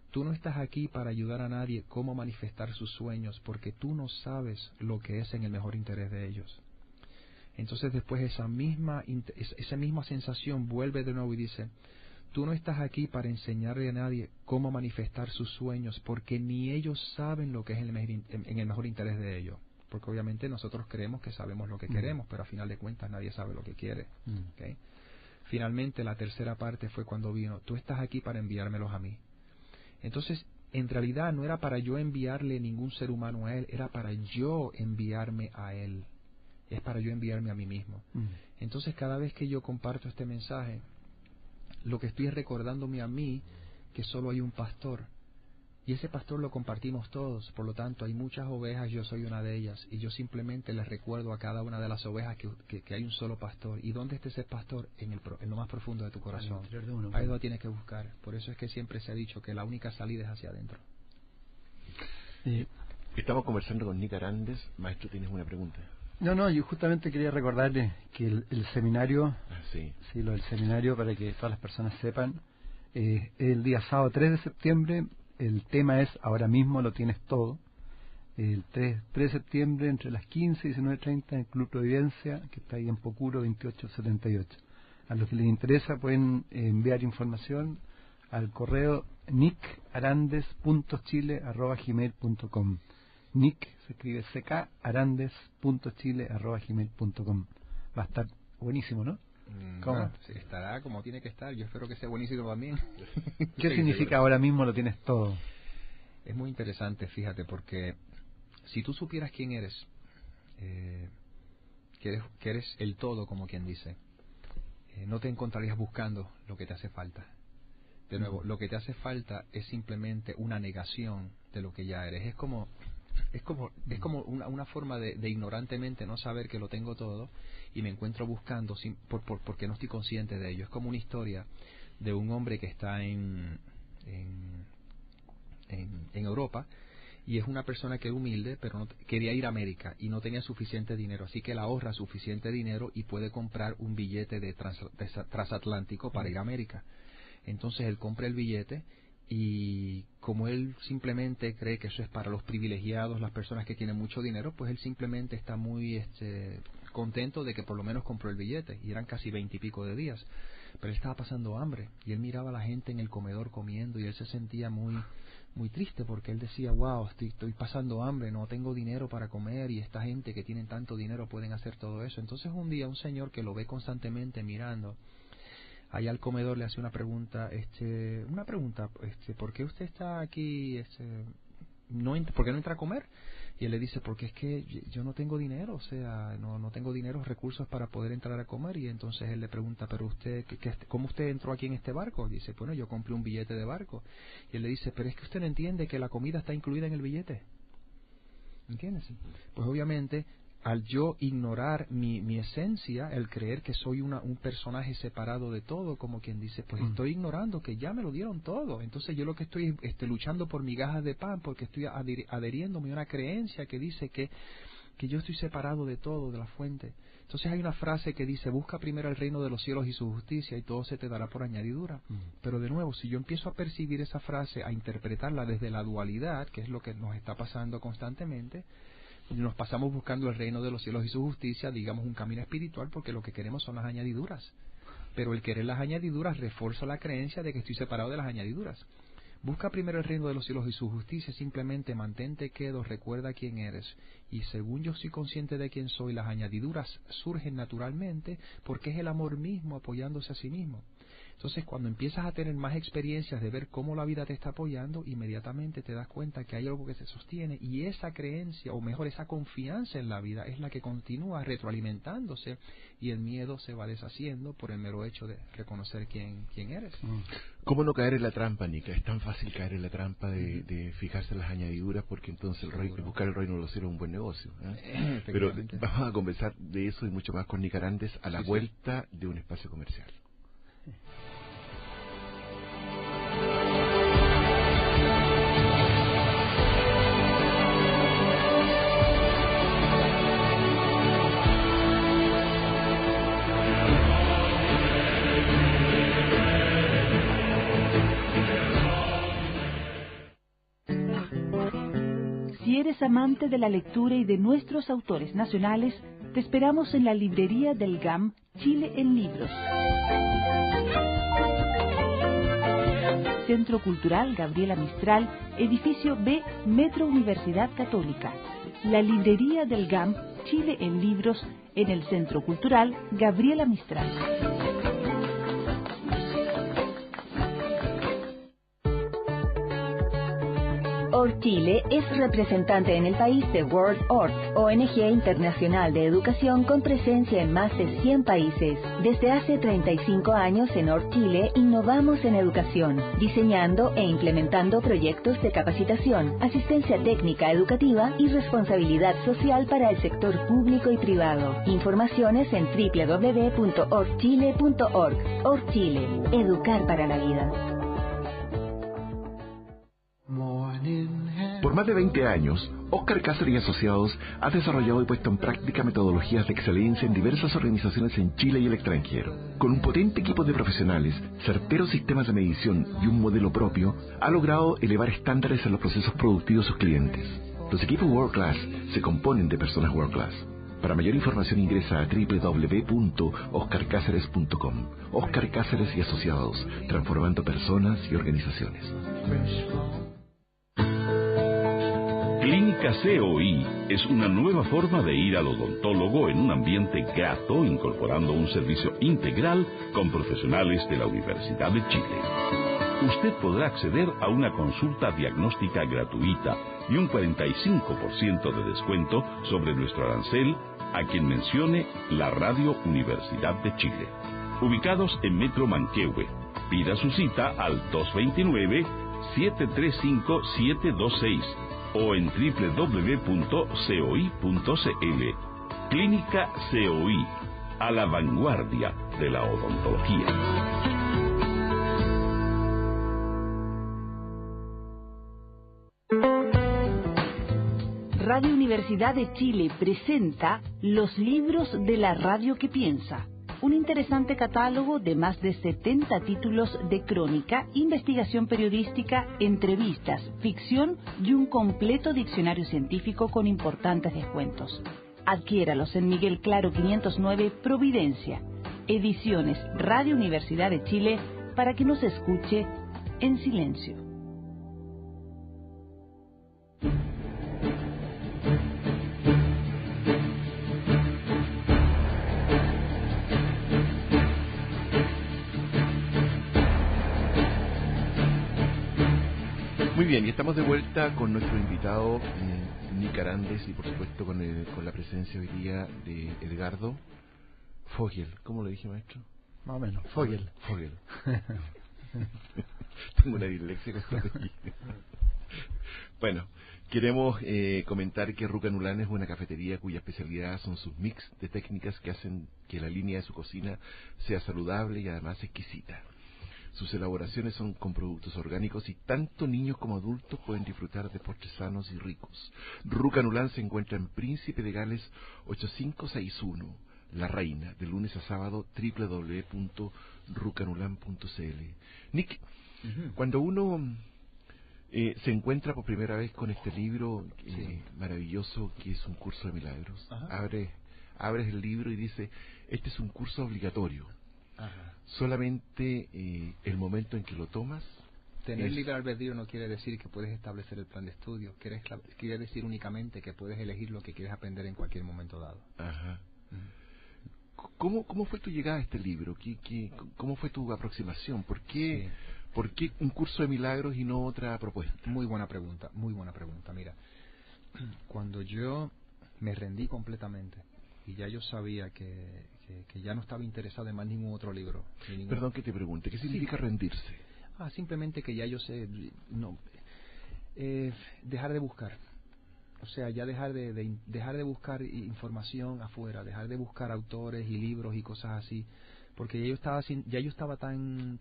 tú no estás aquí para ayudar a nadie cómo manifestar sus sueños, porque tú no sabes lo que es en el mejor interés de ellos. Entonces después esa misma sensación vuelve de nuevo y dice, tú no estás aquí para enseñarle a nadie cómo manifestar sus sueños, porque ni ellos saben lo que es en el mejor interés de ellos. Porque obviamente nosotros creemos que sabemos lo que queremos, pero a final de cuentas nadie sabe lo que quiere. ¿Okay? Finalmente la tercera parte fue cuando vino, tú estás aquí para enviármelos a mí. Entonces, en realidad no era para yo enviarle ningún ser humano a él, era para yo enviarme a él. Es para yo enviarme a mí mismo. Entonces cada vez que yo comparto este mensaje, lo que estoy es recordándome a mí que solo hay un pastor. Y ese pastor lo compartimos todos, por lo tanto hay muchas ovejas, yo soy una de ellas, y yo simplemente les recuerdo a cada una de las ovejas que hay un solo pastor. ¿Y dónde está ese pastor? En lo más profundo de tu corazón. Ahí es donde tienes que buscar. Por eso es que siempre se ha dicho que la única salida es hacia adentro. Estamos conversando con Nick Arandes. Maestro, ¿tienes una pregunta? No, yo justamente quería recordarles que el seminario, lo del seminario, para que todas las personas sepan, el día sábado 3 de septiembre. El tema es Ahora mismo lo tienes todo. El 3 de septiembre entre las 15 y 19:30 en el Club Providencia, que está ahí en Pocuro 2878. A los que les interesa pueden enviar información al correo nickarandes.chile@gmail.com. Nick se escribe ck@arandes.chile@gmail.com. Va a estar buenísimo, ¿no? ¿Cómo? Estará como tiene que estar. Yo espero que sea buenísimo también. ¿Qué significa ahora mismo lo tienes todo? Es muy interesante, fíjate, porque si tú supieras quién eres, que eres el todo, como quien dice, no te encontrarías buscando lo que te hace falta. De nuevo, lo que te hace falta es simplemente una negación de lo que ya eres. Es como una forma de ignorantemente no saber que lo tengo todo y me encuentro buscando porque no estoy consciente de ello. Es como una historia de un hombre que está en Europa, y es una persona que es humilde, pero no quería ir a América y no tenía suficiente dinero, así que él ahorra suficiente dinero y puede comprar un billete de transatlántico para ir a América. Entonces él compra el billete, y como él simplemente cree que eso es para los privilegiados, las personas que tienen mucho dinero, pues él simplemente está muy contento de que por lo menos compró el billete, y eran casi 20 y pico de días. Pero él estaba pasando hambre, y él miraba a la gente en el comedor comiendo, y él se sentía muy triste, porque él decía, wow, estoy pasando hambre, no tengo dinero para comer, y esta gente que tienen tanto dinero pueden hacer todo eso. Entonces un día un señor que lo ve constantemente mirando allá al comedor le hace una pregunta, ¿por qué usted está aquí? ¿Por qué no entra a comer? Y él le dice, porque es que yo no tengo dinero, o sea, no tengo dinero, recursos para poder entrar a comer. Y entonces él le pregunta, pero usted, ¿cómo usted entró aquí en este barco? Y dice, bueno, yo compré un billete de barco. Y él le dice, pero es que usted no entiende que la comida está incluida en el billete. ¿Entiendes? Pues obviamente, al yo ignorar mi esencia, el creer que soy un personaje separado de todo, como quien dice, pues estoy ignorando que ya me lo dieron todo. Entonces yo lo que estoy luchando por migajas de pan, porque estoy adheriéndome a una creencia que dice que yo estoy separado de todo, de la fuente. Entonces hay una frase que dice, busca primero el reino de los cielos y su justicia, y todo se te dará por añadidura. Pero de nuevo, si yo empiezo a percibir esa frase, a interpretarla desde la dualidad, que es lo que nos está pasando constantemente, nos pasamos buscando el reino de los cielos y su justicia, digamos un camino espiritual, porque lo que queremos son las añadiduras. Pero el querer las añadiduras refuerza la creencia de que estoy separado de las añadiduras. Busca primero el reino de los cielos y su justicia, simplemente mantente quedo, recuerda quién eres. Y según yo soy consciente de quién soy, las añadiduras surgen naturalmente, porque es el amor mismo apoyándose a sí mismo. Entonces, cuando empiezas a tener más experiencias de ver cómo la vida te está apoyando, inmediatamente te das cuenta que hay algo que se sostiene, y esa creencia, o mejor, esa confianza en la vida es la que continúa retroalimentándose, y el miedo se va deshaciendo por el mero hecho de reconocer quién eres. ¿Cómo no caer en la trampa, Nica? Es tan fácil caer en la trampa de fijarse en las añadiduras, porque entonces buscar el reino de los cielos es un buen negocio, ¿eh? Pero vamos a conversar de eso y mucho más con Nica Arandes a la vuelta de un espacio comercial. Si eres amante de la lectura y de nuestros autores nacionales, te esperamos en la librería del GAM, Chile en Libros. Centro Cultural Gabriela Mistral, edificio B, Metro Universidad Católica. La librería del GAM, Chile en Libros, en el Centro Cultural Gabriela Mistral. ORG Chile es representante en el país de World Org, ONG internacional de educación con presencia en más de 100 países. Desde hace 35 años en ORG Chile innovamos en educación, diseñando e implementando proyectos de capacitación, asistencia técnica educativa y responsabilidad social para el sector público y privado. Informaciones en www.orgchile.org. ORG Chile, educar para la vida. Por más de 20 años, Óscar Cáceres y Asociados ha desarrollado y puesto en práctica metodologías de excelencia en diversas organizaciones en Chile y el extranjero. Con un potente equipo de profesionales, certeros sistemas de medición y un modelo propio, ha logrado elevar estándares en los procesos productivos de sus clientes. Los equipos World Class se componen de personas World Class. Para mayor información ingresa a www.oscarcaceres.com. Óscar Cáceres y Asociados, transformando personas y organizaciones. Clínica COI es una nueva forma de ir al odontólogo en un ambiente grato, incorporando un servicio integral con profesionales de la Universidad de Chile. Usted podrá acceder a una consulta diagnóstica gratuita y un 45% de descuento sobre nuestro arancel a quien mencione la Radio Universidad de Chile. Ubicados en Metro Manquehue, pida su cita al 229-735-726 o en www.coi.cl. Clínica COI, a la vanguardia de la odontología. Radio Universidad de Chile presenta Los libros de la radio que piensa, un interesante catálogo de más de 70 títulos de crónica, investigación periodística, entrevistas, ficción y un completo diccionario científico con importantes descuentos. Adquiéralos en Miguel Claro 509, Providencia. Ediciones Radio Universidad de Chile, para que nos escuche en silencio. Muy bien, y estamos de vuelta con nuestro invitado Nick Arandes, y por supuesto con la presencia hoy día de Edgardo Fogel. ¿Cómo le dije, maestro? Más o menos, Fogel. Tengo una dislexia con esto aquí. Bueno, queremos comentar que Ruca Nulán es una cafetería cuya especialidad son sus mix de técnicas que hacen que la línea de su cocina sea saludable y además exquisita. Sus elaboraciones son con productos orgánicos y tanto niños como adultos pueden disfrutar de postres sanos y ricos. Ruca Nulán se encuentra en Príncipe de Gales 8561, La Reina, de lunes a sábado, www.rucanulan.cl. Nick, cuando uno se encuentra por primera vez con este libro maravilloso que es Un Curso de Milagros, abres el libro y dice, este es un curso obligatorio. Ajá. Solamente el momento en que lo tomas. Tener libre albedrío no quiere decir que puedes establecer el plan de estudio, quiere decir únicamente que puedes elegir lo que quieres aprender en cualquier momento dado. Ajá. ¿Cómo fue tu llegada a este libro? ¿Cómo fue tu aproximación? ¿Por qué un curso de milagros y no otra propuesta? Muy buena pregunta. Mira, cuando yo me rendí completamente y ya yo sabía que ya no estaba interesado en más ningún otro libro. Perdón que te pregunte, ¿qué significa rendirse? Simplemente que ya yo sé, dejar de buscar. O sea, ya dejar de buscar información afuera, dejar de buscar autores y libros y cosas así, porque ya yo estaba tan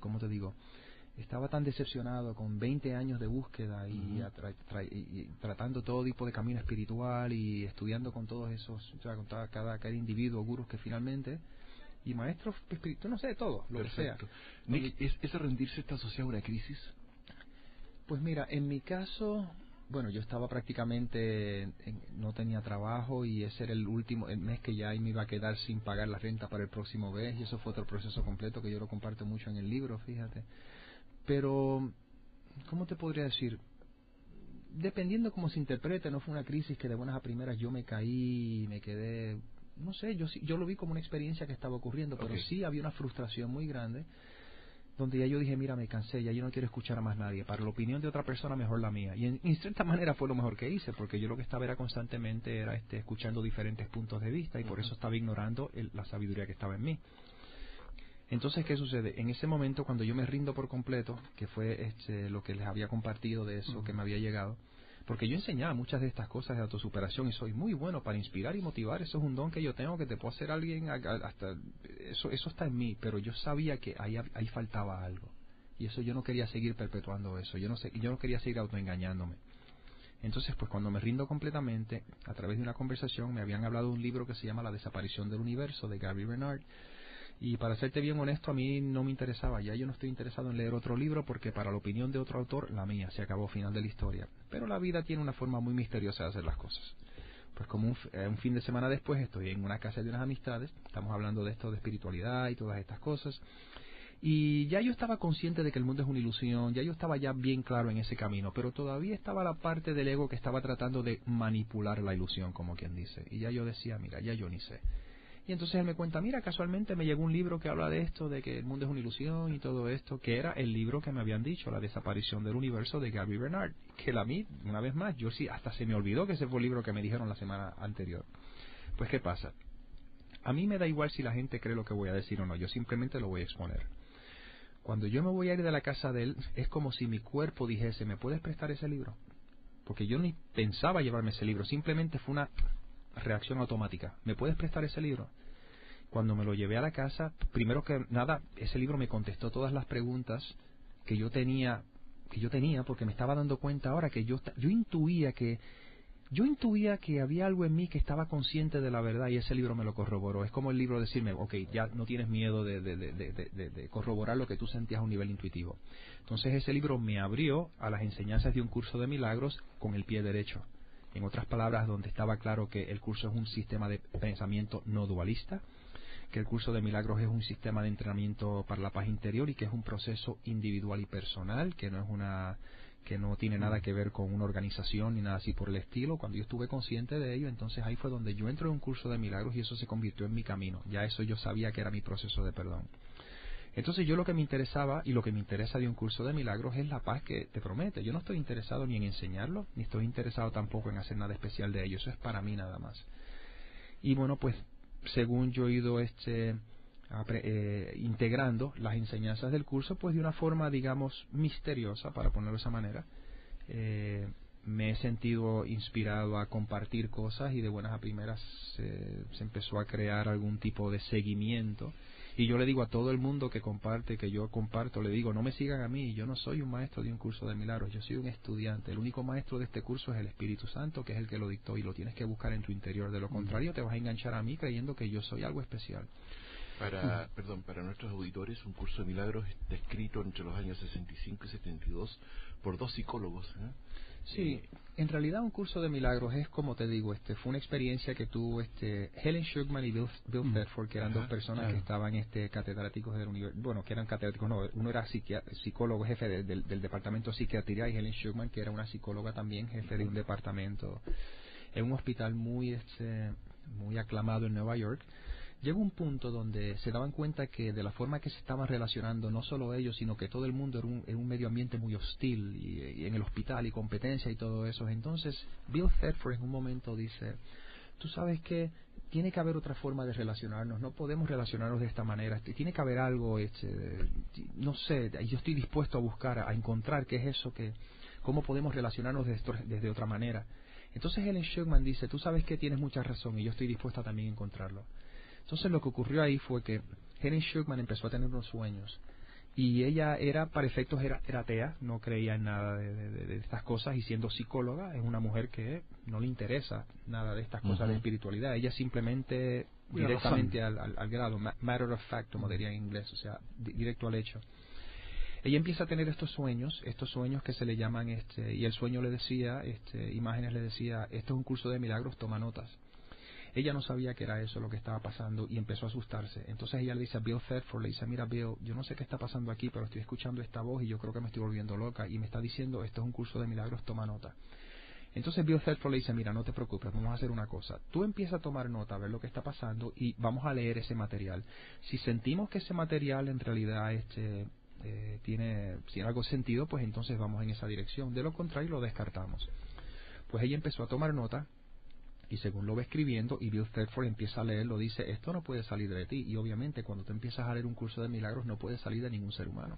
¿cómo te digo? Estaba tan decepcionado con 20 años de búsqueda y tratando todo tipo de camino espiritual y estudiando con todos esos, o sea, con cada individuo, gurús que finalmente, y maestros espirituales, no sé, todo, lo Perfecto. que sea. Nick, ¿ese rendirse está asociado a una crisis? Pues mira, en mi caso, bueno, yo estaba prácticamente, no tenía trabajo y ese era el mes que ya me iba a quedar sin pagar la renta para el próximo mes, y eso fue otro proceso completo que yo lo comparto mucho en el libro, fíjate. Pero, ¿cómo te podría decir? Dependiendo cómo se interprete, no fue una crisis que de buenas a primeras yo me caí y me quedé, no sé, yo lo vi como una experiencia que estaba ocurriendo, pero sí había una frustración muy grande, donde ya yo dije, mira, me cansé, ya yo no quiero escuchar a más nadie, para la opinión de otra persona mejor la mía, y en cierta manera fue lo mejor que hice, porque yo lo que estaba constantemente escuchando diferentes puntos de vista, y por eso estaba ignorando la sabiduría que estaba en mí. Entonces, ¿qué sucede? En ese momento, cuando yo me rindo por completo, que fue lo que les había compartido de eso que me había llegado, porque yo enseñaba muchas de estas cosas de autosuperación y soy muy bueno para inspirar y motivar, eso es un don que yo tengo, que te puedo hacer alguien, hasta eso está en mí, pero yo sabía que ahí faltaba algo, y eso yo no quería seguir perpetuando eso, yo no quería seguir autoengañándome. Entonces, pues cuando me rindo completamente, a través de una conversación, me habían hablado de un libro que se llama La desaparición del universo, de Gary Renard. Y para serte bien honesto, a mí no me interesaba, ya yo no estoy interesado en leer otro libro, porque para la opinión de otro autor, la mía, se acabó, final de la historia. Pero la vida tiene una forma muy misteriosa de hacer las cosas. Pues como un fin de semana después estoy en una casa de unas amistades, estamos hablando de esto de espiritualidad y todas estas cosas, y ya yo estaba consciente de que el mundo es una ilusión, ya yo estaba ya bien claro en ese camino, pero todavía estaba la parte del ego que estaba tratando de manipular la ilusión, como quien dice, y ya yo decía, mira, ya yo ni sé. Y entonces él me cuenta, mira, casualmente me llegó un libro que habla de esto, de que el mundo es una ilusión y todo esto, que era el libro que me habían dicho, La desaparición del universo, de Gary Renard, que a mí, una vez más, yo sí, hasta se me olvidó que ese fue el libro que me dijeron la semana anterior. Pues, ¿qué pasa? A mí me da igual si la gente cree lo que voy a decir o no, yo simplemente lo voy a exponer. Cuando yo me voy a ir de la casa de él, es como si mi cuerpo dijese, ¿me puedes prestar ese libro? Porque yo ni pensaba llevarme ese libro, simplemente fue una reacción automática. ¿Me puedes prestar ese libro? Cuando me lo llevé a la casa, primero que nada, ese libro me contestó todas las preguntas que yo tenía, porque me estaba dando cuenta ahora que yo intuía que había algo en mí que estaba consciente de la verdad, y ese libro me lo corroboró. Es como el libro decirme, ok, ya no tienes miedo de corroborar lo que tú sentías a un nivel intuitivo. Entonces ese libro me abrió a las enseñanzas de Un Curso de Milagros con el pie derecho. En otras palabras, donde estaba claro que el curso es un sistema de pensamiento no dualista, que el curso de milagros es un sistema de entrenamiento para la paz interior y que es un proceso individual y personal, que no tiene nada que ver con una organización ni nada así por el estilo. Cuando yo estuve consciente de ello, entonces ahí fue donde yo entré en un curso de milagros y eso se convirtió en mi camino. Ya eso yo sabía que era mi proceso de perdón. Entonces yo lo que me interesaba y lo que me interesa de un curso de milagros es la paz que te promete. Yo no estoy interesado ni en enseñarlo, ni estoy interesado tampoco en hacer nada especial de ello. Eso es para mí nada más. Y bueno, pues según yo he ido integrando las enseñanzas del curso, pues de una forma, digamos, misteriosa, para ponerlo de esa manera, me he sentido inspirado a compartir cosas y de buenas a primeras se empezó a crear algún tipo de seguimiento. Y yo le digo a todo el mundo que comparte, que yo comparto, le digo, no me sigan a mí, yo no soy un maestro de un curso de milagros, yo soy un estudiante. El único maestro de este curso es el Espíritu Santo, que es el que lo dictó, y lo tienes que buscar en tu interior. De lo contrario, te vas a enganchar a mí creyendo que yo soy algo especial. Para nuestros auditores, un curso de milagros está escrito entre los años 65 y 72 por 2 psicólogos. Sí, en realidad un curso de milagros es, como te digo, fue una experiencia que tuvo Helen Schucman y Bill Thetford, que eran dos personas que estaban catedráticos de la universidad, bueno, que eran catedráticos, no, uno era psicólogo, jefe del departamento de psiquiatría, y Helen Schucman, que era una psicóloga también, jefe de un departamento en un hospital muy aclamado en Nueva York. Llegó un punto donde se daban cuenta que de la forma que se estaban relacionando, no solo ellos, sino que todo el mundo era un medio ambiente muy hostil, y en el hospital, y competencia y todo eso. Entonces, Bill Thetford en un momento dice, tú sabes que tiene que haber otra forma de relacionarnos, no podemos relacionarnos de esta manera, tiene que haber algo, no sé, yo estoy dispuesto a buscar, a encontrar qué es eso, cómo podemos relacionarnos desde otra manera. Entonces Helen Schucman dice, tú sabes que tienes mucha razón y yo estoy dispuesta también a encontrarlo. Entonces lo que ocurrió ahí fue que Helen Schucman empezó a tener unos sueños y ella para efectos era atea, no creía en nada de estas cosas, y siendo psicóloga es una mujer que no le interesa nada de estas cosas de espiritualidad. Ella simplemente directamente al grado, matter of fact, como diría en inglés, o sea, directo al hecho. Ella empieza a tener estos sueños que se le llaman, y el sueño le decía, imágenes le decía, esto es un curso de milagros, toma notas. Ella no sabía que era eso lo que estaba pasando y empezó a asustarse. Entonces ella le dice a Bill Thetford, le dice, mira Bill, yo no sé qué está pasando aquí, pero estoy escuchando esta voz y yo creo que me estoy volviendo loca y me está diciendo, esto es un curso de milagros, toma nota. Entonces Bill Thetford le dice, mira, no te preocupes, vamos a hacer una cosa. Tú empiezas a tomar nota, a ver lo que está pasando y vamos a leer ese material. Si sentimos que ese material en realidad tiene algo sentido, pues entonces vamos en esa dirección. De lo contrario, lo descartamos. Pues ella empezó a tomar nota. Y según lo va escribiendo, y Bill Thetford empieza a leerlo, dice, esto no puede salir de ti. Y obviamente cuando tú empiezas a leer un curso de milagros no puede salir de ningún ser humano.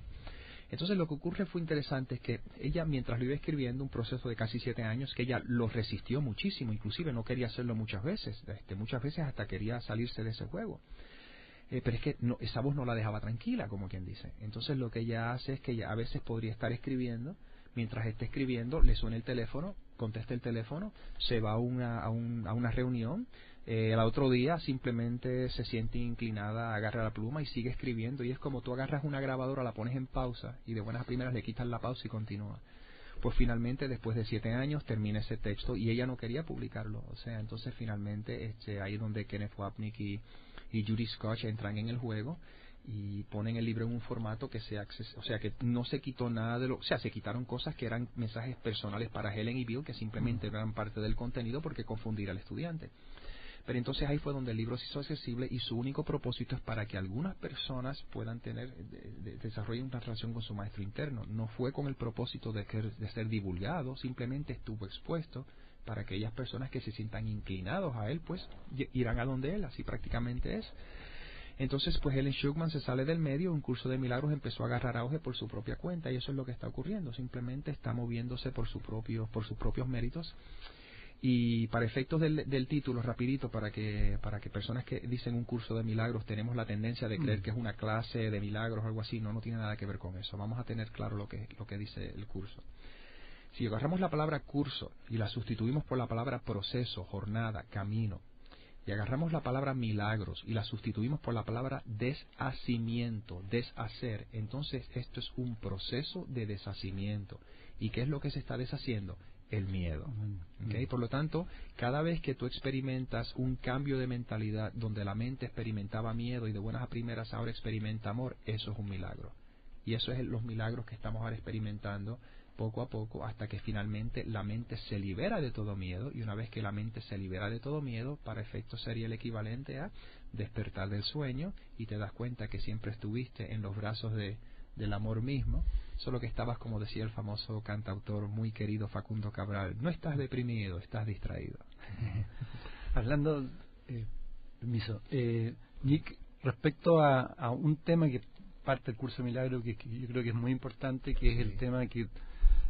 Entonces lo que ocurre fue interesante, es que ella, mientras lo iba escribiendo, un proceso de casi 7 años, que ella lo resistió muchísimo, inclusive no quería hacerlo muchas veces hasta quería salirse de ese juego. Pero es que esa voz no la dejaba tranquila, como quien dice. Entonces lo que ella hace es que ella a veces podría estar escribiendo, mientras esté escribiendo le suena el teléfono, contesta el teléfono, se va a una reunión, al otro día simplemente se siente inclinada, agarra la pluma y sigue escribiendo, y es como tú agarras una grabadora, la pones en pausa y de buenas a primeras le quitas la pausa y continúa. Pues finalmente, después de 7 años, termina ese texto y ella no quería publicarlo. O sea, entonces finalmente ahí es donde Kenneth Wapnick y Judy Scotch entran en el juego y ponen el libro en un formato que sea o sea, que no se quitó nada o sea, se quitaron cosas que eran mensajes personales para Helen y Bill, que simplemente eran parte del contenido porque confundir al estudiante. Pero entonces ahí fue donde el libro se hizo accesible, y su único propósito es para que algunas personas puedan desarrollen una relación con su maestro interno. No fue con el propósito de ser divulgado, simplemente estuvo expuesto para aquellas personas que se sientan inclinados a él, pues irán a donde él, así prácticamente es. Entonces, pues Helen Schucman se sale del medio, un curso de milagros empezó a agarrar auge por su propia cuenta, y eso es lo que está ocurriendo, simplemente está moviéndose por sus propios méritos. Y para efectos del título, rapidito, para que personas que dicen un curso de milagros, tenemos la tendencia de creer que es una clase de milagros o algo así, no tiene nada que ver con eso. Vamos a tener claro lo que dice el curso. Si agarramos la palabra curso y la sustituimos por la palabra proceso, jornada, camino, y agarramos la palabra milagros y la sustituimos por la palabra deshacimiento, deshacer, entonces esto es un proceso de deshacimiento. ¿Y qué es lo que se está deshaciendo? el miedo. ¿Okay? Por lo tanto, cada vez que tú experimentas un cambio de mentalidad donde la mente experimentaba miedo y de buenas a primeras ahora experimenta amor, eso es un milagro. Y eso es los milagros que estamos ahora experimentando poco a poco hasta que finalmente la mente se libera de todo miedo, y una vez que la mente se libera de todo miedo, para efectos sería el equivalente a despertar del sueño y te das cuenta que siempre estuviste en los brazos del amor mismo, solo que estabas, como decía el famoso cantautor muy querido Facundo Cabral, no estás deprimido, estás distraído. Hablando, permiso, Nick, respecto a un tema que parte del curso de Milagro que yo creo que es muy importante, que es el tema que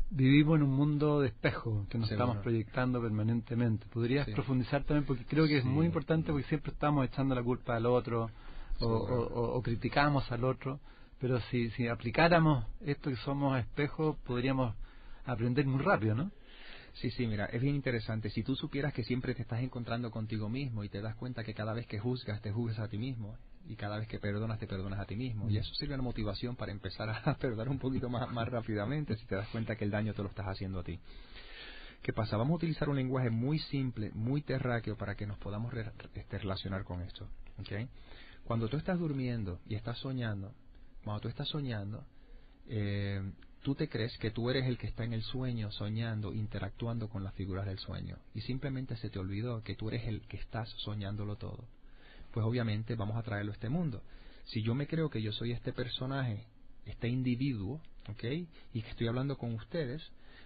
vivimos en un mundo de espejo, que nos estamos proyectando permanentemente. ¿Podrías profundizar también? Porque creo que es muy importante, porque siempre estamos echando la culpa al otro o criticamos al otro, pero si aplicáramos esto que somos espejos, podríamos aprender muy rápido, ¿no? Sí, mira, es bien interesante. Si tú supieras que siempre te estás encontrando contigo mismo y te das cuenta que cada vez que juzgas, te juzgas a ti mismo, y cada vez que perdonas, te perdonas a ti mismo, y eso sirve de motivación para empezar a perdonar un poquito más rápidamente, si te das cuenta que el daño te lo estás haciendo a ti. ¿Qué pasa? Vamos a utilizar un lenguaje muy simple, muy terráqueo, para que nos podamos relacionar con esto. ¿Okay? Cuando tú estás durmiendo y estás soñando, tú te crees que tú eres el que está en el sueño, soñando, interactuando con las figuras del sueño, y simplemente se te olvidó que tú eres el que estás soñándolo todo. Pues obviamente vamos a traerlo a este mundo. Si yo me creo que yo soy este personaje, este individuo, ¿okay? Y que estoy hablando con ustedes,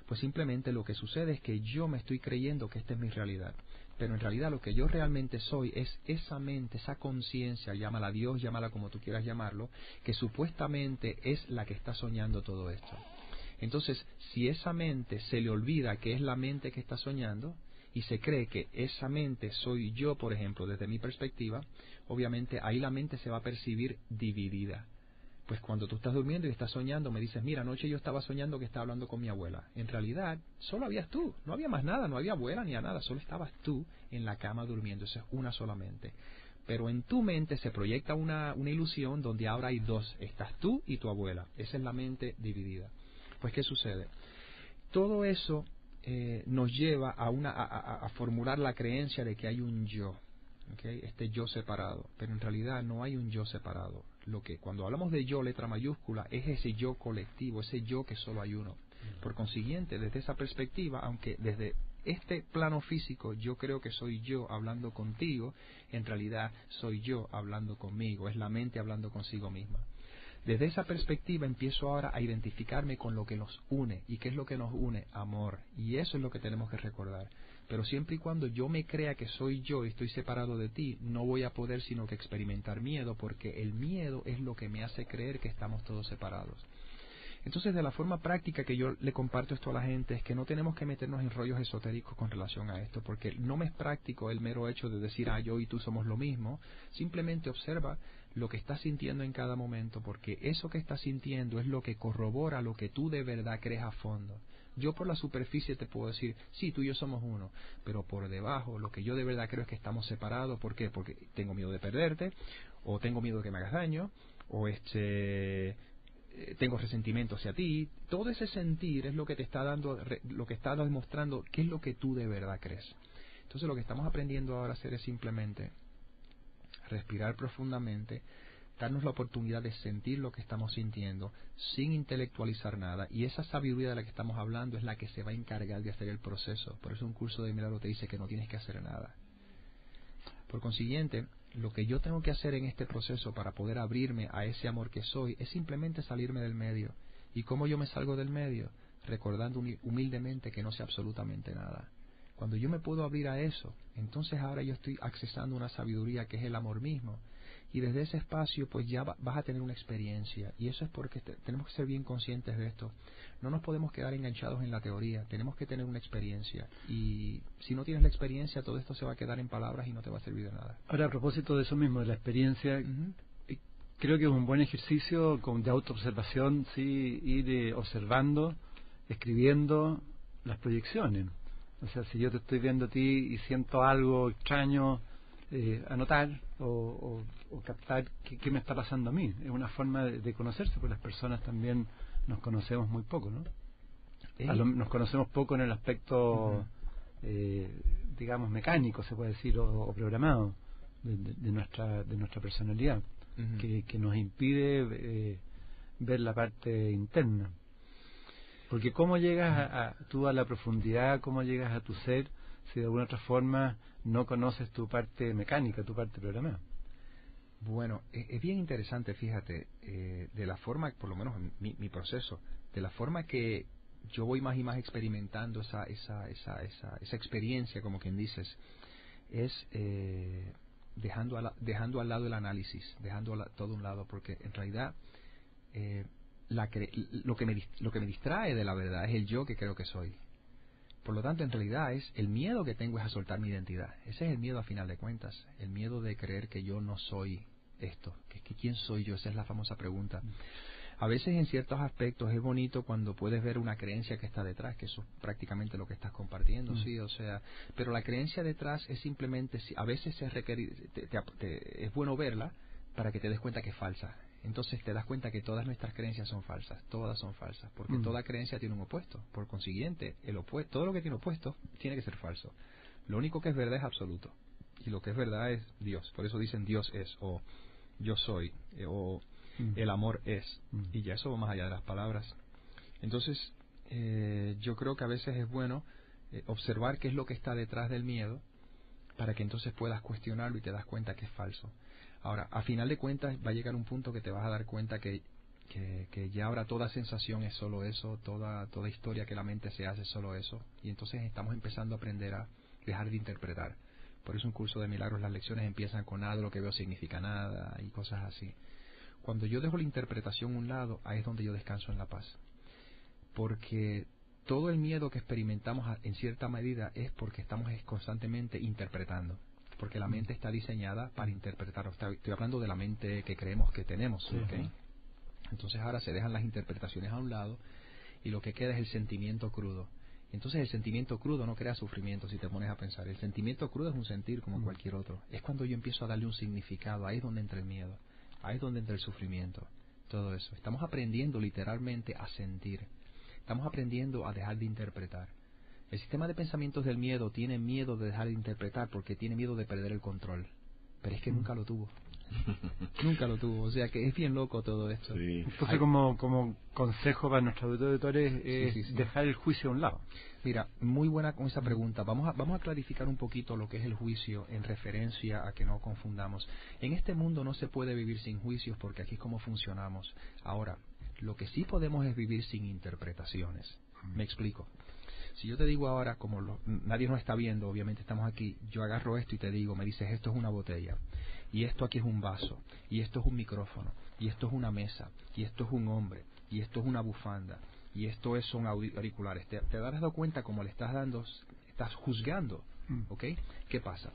pues simplemente lo que sucede es que yo me estoy creyendo que esta es mi realidad. Pero en realidad lo que yo realmente soy es esa mente, esa conciencia, llámala Dios, llámala como tú quieras llamarlo, que supuestamente es la que está soñando todo esto. Entonces, si esa mente se le olvida que es la mente que está soñando, y se cree que esa mente soy yo, por ejemplo, desde mi perspectiva, obviamente ahí la mente se va a percibir dividida. Pues cuando tú estás durmiendo y estás soñando, me dices, mira, anoche yo estaba soñando que estaba hablando con mi abuela. En realidad, solo habías tú, no había más nada, no había abuela ni a nada, solo estabas tú en la cama durmiendo, eso es una sola mente. Pero en tu mente se proyecta una ilusión donde ahora hay dos, estás tú y tu abuela, esa es la mente dividida. Pues ¿qué sucede? Todo eso nos lleva a formular la creencia de que hay un yo, ¿okay? Este yo separado, pero en realidad no hay un yo separado. Lo que cuando hablamos de yo, letra mayúscula, es ese yo colectivo, ese yo que solo hay uno. Por consiguiente, desde esa perspectiva, aunque desde este plano físico yo creo que soy yo hablando contigo, en realidad soy yo hablando conmigo, es la mente hablando consigo misma. Desde esa perspectiva empiezo ahora a identificarme con lo que nos une. ¿Y qué es lo que nos une? Amor. Y eso es lo que tenemos que recordar. Pero siempre y cuando yo me crea que soy yo y estoy separado de ti, no voy a poder sino que experimentar miedo, porque el miedo es lo que me hace creer que estamos todos separados. Entonces, de la forma práctica que yo le comparto esto a la gente es que no tenemos que meternos en rollos esotéricos con relación a esto, porque no me es práctico el mero hecho de decir, yo y tú somos lo mismo. Simplemente observa lo que estás sintiendo en cada momento, porque eso que estás sintiendo es lo que corrobora lo que tú de verdad crees a fondo. Yo por la superficie te puedo decir, sí, tú y yo somos uno, pero por debajo lo que yo de verdad creo es que estamos separados. ¿Por qué? Porque tengo miedo de perderte, o tengo miedo de que me hagas daño, o tengo resentimiento hacia ti. Todo ese sentir es lo que te está dando, lo que está demostrando qué es lo que tú de verdad crees. Entonces lo que estamos aprendiendo ahora a hacer es simplemente respirar profundamente, darnos la oportunidad de sentir lo que estamos sintiendo sin intelectualizar nada, y esa sabiduría de la que estamos hablando es la que se va a encargar de hacer el proceso. Por eso un curso de milagro te dice que no tienes que hacer nada. Por consiguiente, lo que yo tengo que hacer en este proceso para poder abrirme a ese amor que soy es simplemente salirme del medio. ¿Y cómo yo me salgo del medio? Recordando humildemente que no sé absolutamente nada. Cuando yo me puedo abrir a eso, entonces ahora yo estoy accesando una sabiduría que es el amor mismo. Y desde ese espacio pues ya vas a tener una experiencia. Y eso es porque tenemos que ser bien conscientes de esto. No nos podemos quedar enganchados en la teoría, tenemos que tener una experiencia. Y si no tienes la experiencia, todo esto se va a quedar en palabras y no te va a servir de nada. Ahora, a propósito de eso mismo, de la experiencia, creo que es un buen ejercicio de autoobservación, sí, ir observando, escribiendo las proyecciones. O sea, si yo te estoy viendo a ti y siento algo extraño, anotar o captar qué me está pasando a mí. Es una forma de conocerse, porque las personas también nos conocemos muy poco, ¿no? Nos conocemos poco en el aspecto, digamos, mecánico, se puede decir, o programado de nuestra personalidad, que nos impide ver la parte interna. Porque ¿cómo llegas tú a la profundidad, cómo llegas a tu ser, si de alguna otra forma no conoces tu parte mecánica, tu parte programada? Bueno, es bien interesante, fíjate, de la forma, por lo menos en mi proceso, de la forma que yo voy más y más experimentando esa experiencia, como quien dices, es dejando al lado el análisis, dejando todo a un lado, porque en realidad lo que me distrae de la verdad es el yo que creo que soy. Por lo tanto, en realidad el miedo que tengo es a soltar mi identidad. Ese es el miedo a final de cuentas, el miedo de creer que yo no soy esto, que quién soy yo, esa es la famosa pregunta. A veces en ciertos aspectos es bonito cuando puedes ver una creencia que está detrás, que eso es prácticamente lo que estás compartiendo, sí, o sea, pero la creencia detrás es simplemente, a veces es bueno verla para que te des cuenta que es falsa. Entonces te das cuenta que todas nuestras creencias son falsas, todas son falsas, porque toda creencia tiene un opuesto. Por consiguiente, todo lo que tiene opuesto tiene que ser falso. Lo único que es verdad es absoluto, y lo que es verdad es Dios. Por eso dicen Dios es, o yo soy, o el amor es, y ya eso va más allá de las palabras. Entonces, yo creo que a veces es bueno observar qué es lo que está detrás del miedo, para que entonces puedas cuestionarlo y te das cuenta que es falso. Ahora, a final de cuentas va a llegar un punto que te vas a dar cuenta que ya ahora toda sensación es solo eso, toda historia que la mente se hace es solo eso, y entonces estamos empezando a aprender a dejar de interpretar. Por eso un curso de milagros, las lecciones empiezan con nada de lo que veo significa nada y cosas así. Cuando yo dejo la interpretación a un lado, ahí es donde yo descanso en la paz. Porque todo el miedo que experimentamos en cierta medida es porque estamos constantemente interpretando. Porque la mente está diseñada para interpretar. Estoy hablando de la mente que creemos que tenemos. ¿Okay? Entonces ahora se dejan las interpretaciones a un lado y lo que queda es el sentimiento crudo. Entonces el sentimiento crudo no crea sufrimiento, si te pones a pensar. El sentimiento crudo es un sentir como cualquier otro. Es cuando yo empiezo a darle un significado. Ahí es donde entra el miedo. Ahí es donde entra el sufrimiento. Todo eso. Estamos aprendiendo literalmente a sentir. Estamos aprendiendo a dejar de interpretar. El sistema de pensamientos del miedo tiene miedo de dejar de interpretar porque tiene miedo de perder el control. Pero es que nunca lo tuvo. Nunca lo tuvo. O sea que es bien loco todo esto. Sí. Entonces, como consejo para nuestros auditores es dejar el juicio a un lado. Mira, muy buena con esa pregunta. Vamos a clarificar un poquito lo que es el juicio en referencia a que no confundamos. En este mundo no se puede vivir sin juicios porque aquí es como funcionamos. Ahora, lo que sí podemos es vivir sin interpretaciones. Me explico. Si yo te digo ahora, como nadie nos está viendo, obviamente estamos aquí, yo agarro esto y te digo, me dices, esto es una botella, y esto aquí es un vaso, y esto es un micrófono, y esto es una mesa, y esto es un hombre, y esto es una bufanda, y esto son auriculares. Te darás cuenta como le estás dando, estás juzgando, ¿ok? ¿Qué pasa?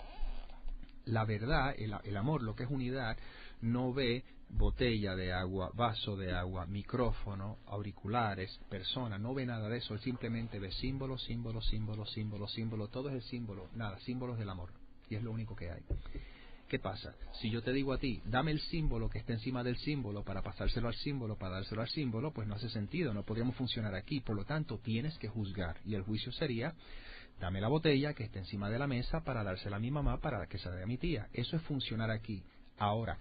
La verdad, el amor, lo que es unidad, no ve botella de agua, vaso de agua, micrófono, auriculares, persona, no ve nada de eso, él simplemente ve símbolos, símbolos, símbolos, símbolos, símbolos, todo es el símbolo, nada, símbolos del amor, y es lo único que hay. ¿Qué pasa? Si yo te digo a ti, dame el símbolo que está encima del símbolo para pasárselo al símbolo, para dárselo al símbolo, pues no hace sentido, no podríamos funcionar aquí, por lo tanto tienes que juzgar, y el juicio sería, dame la botella que está encima de la mesa para dársela a mi mamá para que se la dé a mi tía. Eso es funcionar aquí. Ahora,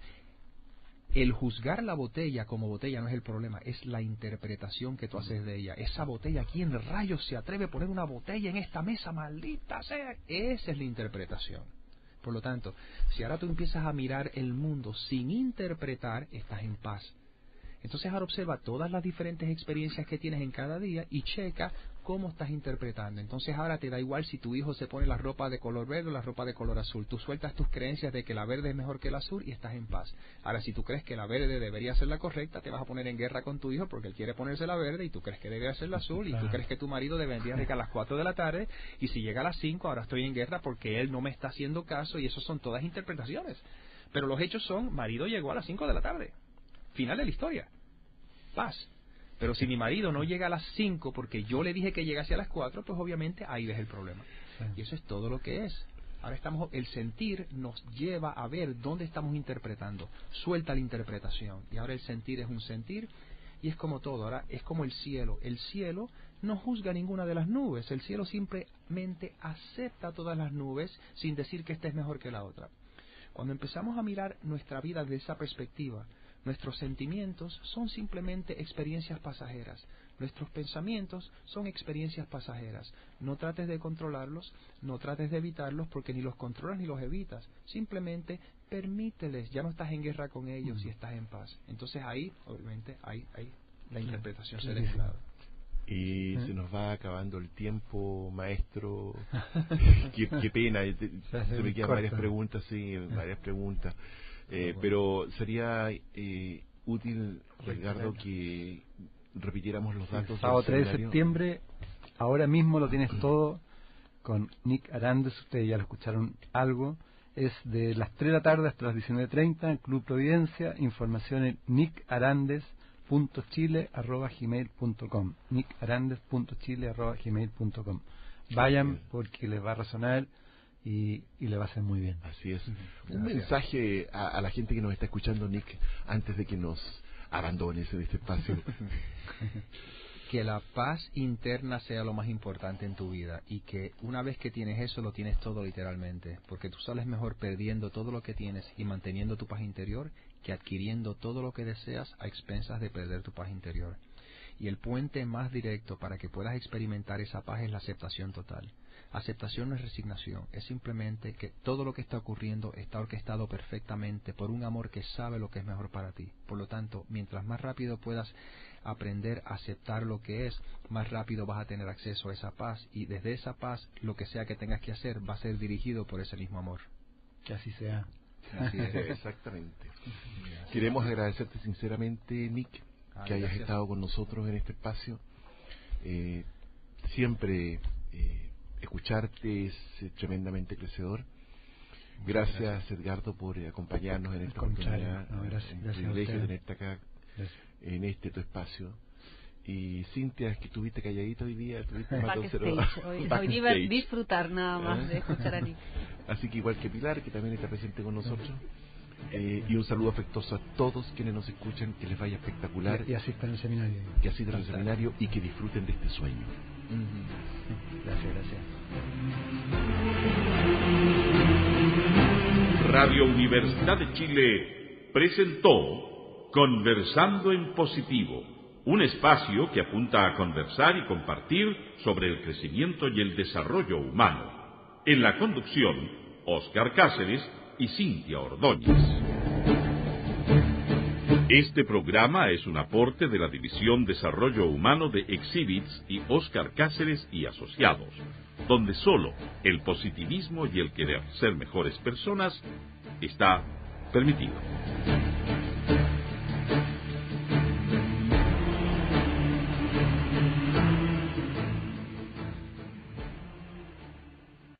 el juzgar la botella como botella no es el problema, es la interpretación que tú haces de ella. Esa botella, ¿quién rayos se atreve a poner una botella en esta mesa, maldita sea? Esa es la interpretación. Por lo tanto, si ahora tú empiezas a mirar el mundo sin interpretar, estás en paz. Entonces ahora observa todas las diferentes experiencias que tienes en cada día y checa cómo estás interpretando. Entonces ahora te da igual si tu hijo se pone la ropa de color verde o la ropa de color azul. Tú sueltas tus creencias de que la verde es mejor que el azul y estás en paz. Ahora si tú crees que la verde debería ser la correcta, te vas a poner en guerra con tu hijo porque él quiere ponerse la verde y tú crees que debería ser la azul, y tú crees que tu marido debería llegar a las 4 de la tarde y si llega a las 5 ahora estoy en guerra porque él no me está haciendo caso, y eso son todas interpretaciones. Pero los hechos son, marido llegó a las 5 de la tarde. Final de la historia. Paz. Pero si mi marido no llega a las 5 porque yo le dije que llegase a las 4, pues obviamente ahí ves el problema. Y eso es todo lo que es. Ahora el sentir nos lleva a ver dónde estamos interpretando. Suelta la interpretación. Y ahora el sentir es un sentir Y es como todo, ahora es como el cielo. El cielo no juzga ninguna de las nubes, el cielo simplemente acepta todas las nubes sin decir que esta es mejor que la otra. Cuando empezamos a mirar nuestra vida desde esa perspectiva, nuestros sentimientos son simplemente experiencias pasajeras. Nuestros pensamientos son experiencias pasajeras. No trates de controlarlos, no trates de evitarlos, porque ni los controlas ni los evitas. Simplemente permíteles, ya no estás en guerra con ellos y estás en paz. Entonces ahí, obviamente, ahí la interpretación se desclara. Y se nos va acabando el tiempo, maestro. Qué pena, se me quedan varias preguntas, sí, varias preguntas. Pero sería útil, Edgardo, que repitiéramos los datos. Sábado 3 de septiembre, ahora mismo lo tienes todo con Nick Arandes. Ustedes ya lo escucharon algo. Es de las 3 de la tarde hasta las 19:30 en Club Providencia. Información en nickarandes.chile@gmail.com, nickarandes.chile@gmail.com. Vayan porque les va a resonar y le va a hacer muy bien. Así es. Un mensaje a la gente que nos está escuchando, Nick, antes de que nos abandones en este espacio. Que la paz interna sea lo más importante en tu vida, y que una vez que tienes eso, lo tienes todo literalmente, porque tú sales mejor perdiendo todo lo que tienes y manteniendo tu paz interior que adquiriendo todo lo que deseas a expensas de perder tu paz interior. Y el puente más directo para que puedas experimentar esa paz es la aceptación total. Aceptación no es resignación, es simplemente que todo lo que está ocurriendo está orquestado perfectamente por un amor que sabe lo que es mejor para ti. Por lo tanto, mientras más rápido puedas aprender a aceptar lo que es, más rápido vas a tener acceso a esa paz, y desde esa paz, lo que sea que tengas que hacer va a ser dirigido por ese mismo amor. Que así sea. Así es, exactamente. Queremos agradecerte sinceramente, Nick, que hayas estado con nosotros en este espacio. Siempre escucharte es tremendamente crecedor. Gracias, Edgardo, por acompañarnos en esta oportunidad. Gracias, un privilegio tenerte acá en tu espacio. Y Cintia, es que estuviste calladita hoy día, estuviste más hoy iba a disfrutar nada más de escuchar a Nick. Así que igual que Pilar, que también está presente con nosotros. Y un saludo afectuoso a todos quienes nos escuchan, que les vaya espectacular. Y asistan al seminario. Que asistan al seminario y que disfruten de este sueño. Gracias. Radio Universidad de Chile presentó Conversando en Positivo, un espacio que apunta a conversar y compartir sobre el crecimiento y el desarrollo humano. En la conducción, Óscar Cáceres y Cintia Ordóñez. Este programa es un aporte de la División Desarrollo Humano de Exhibits y Óscar Cáceres y Asociados, donde solo el positivismo y el querer ser mejores personas está permitido.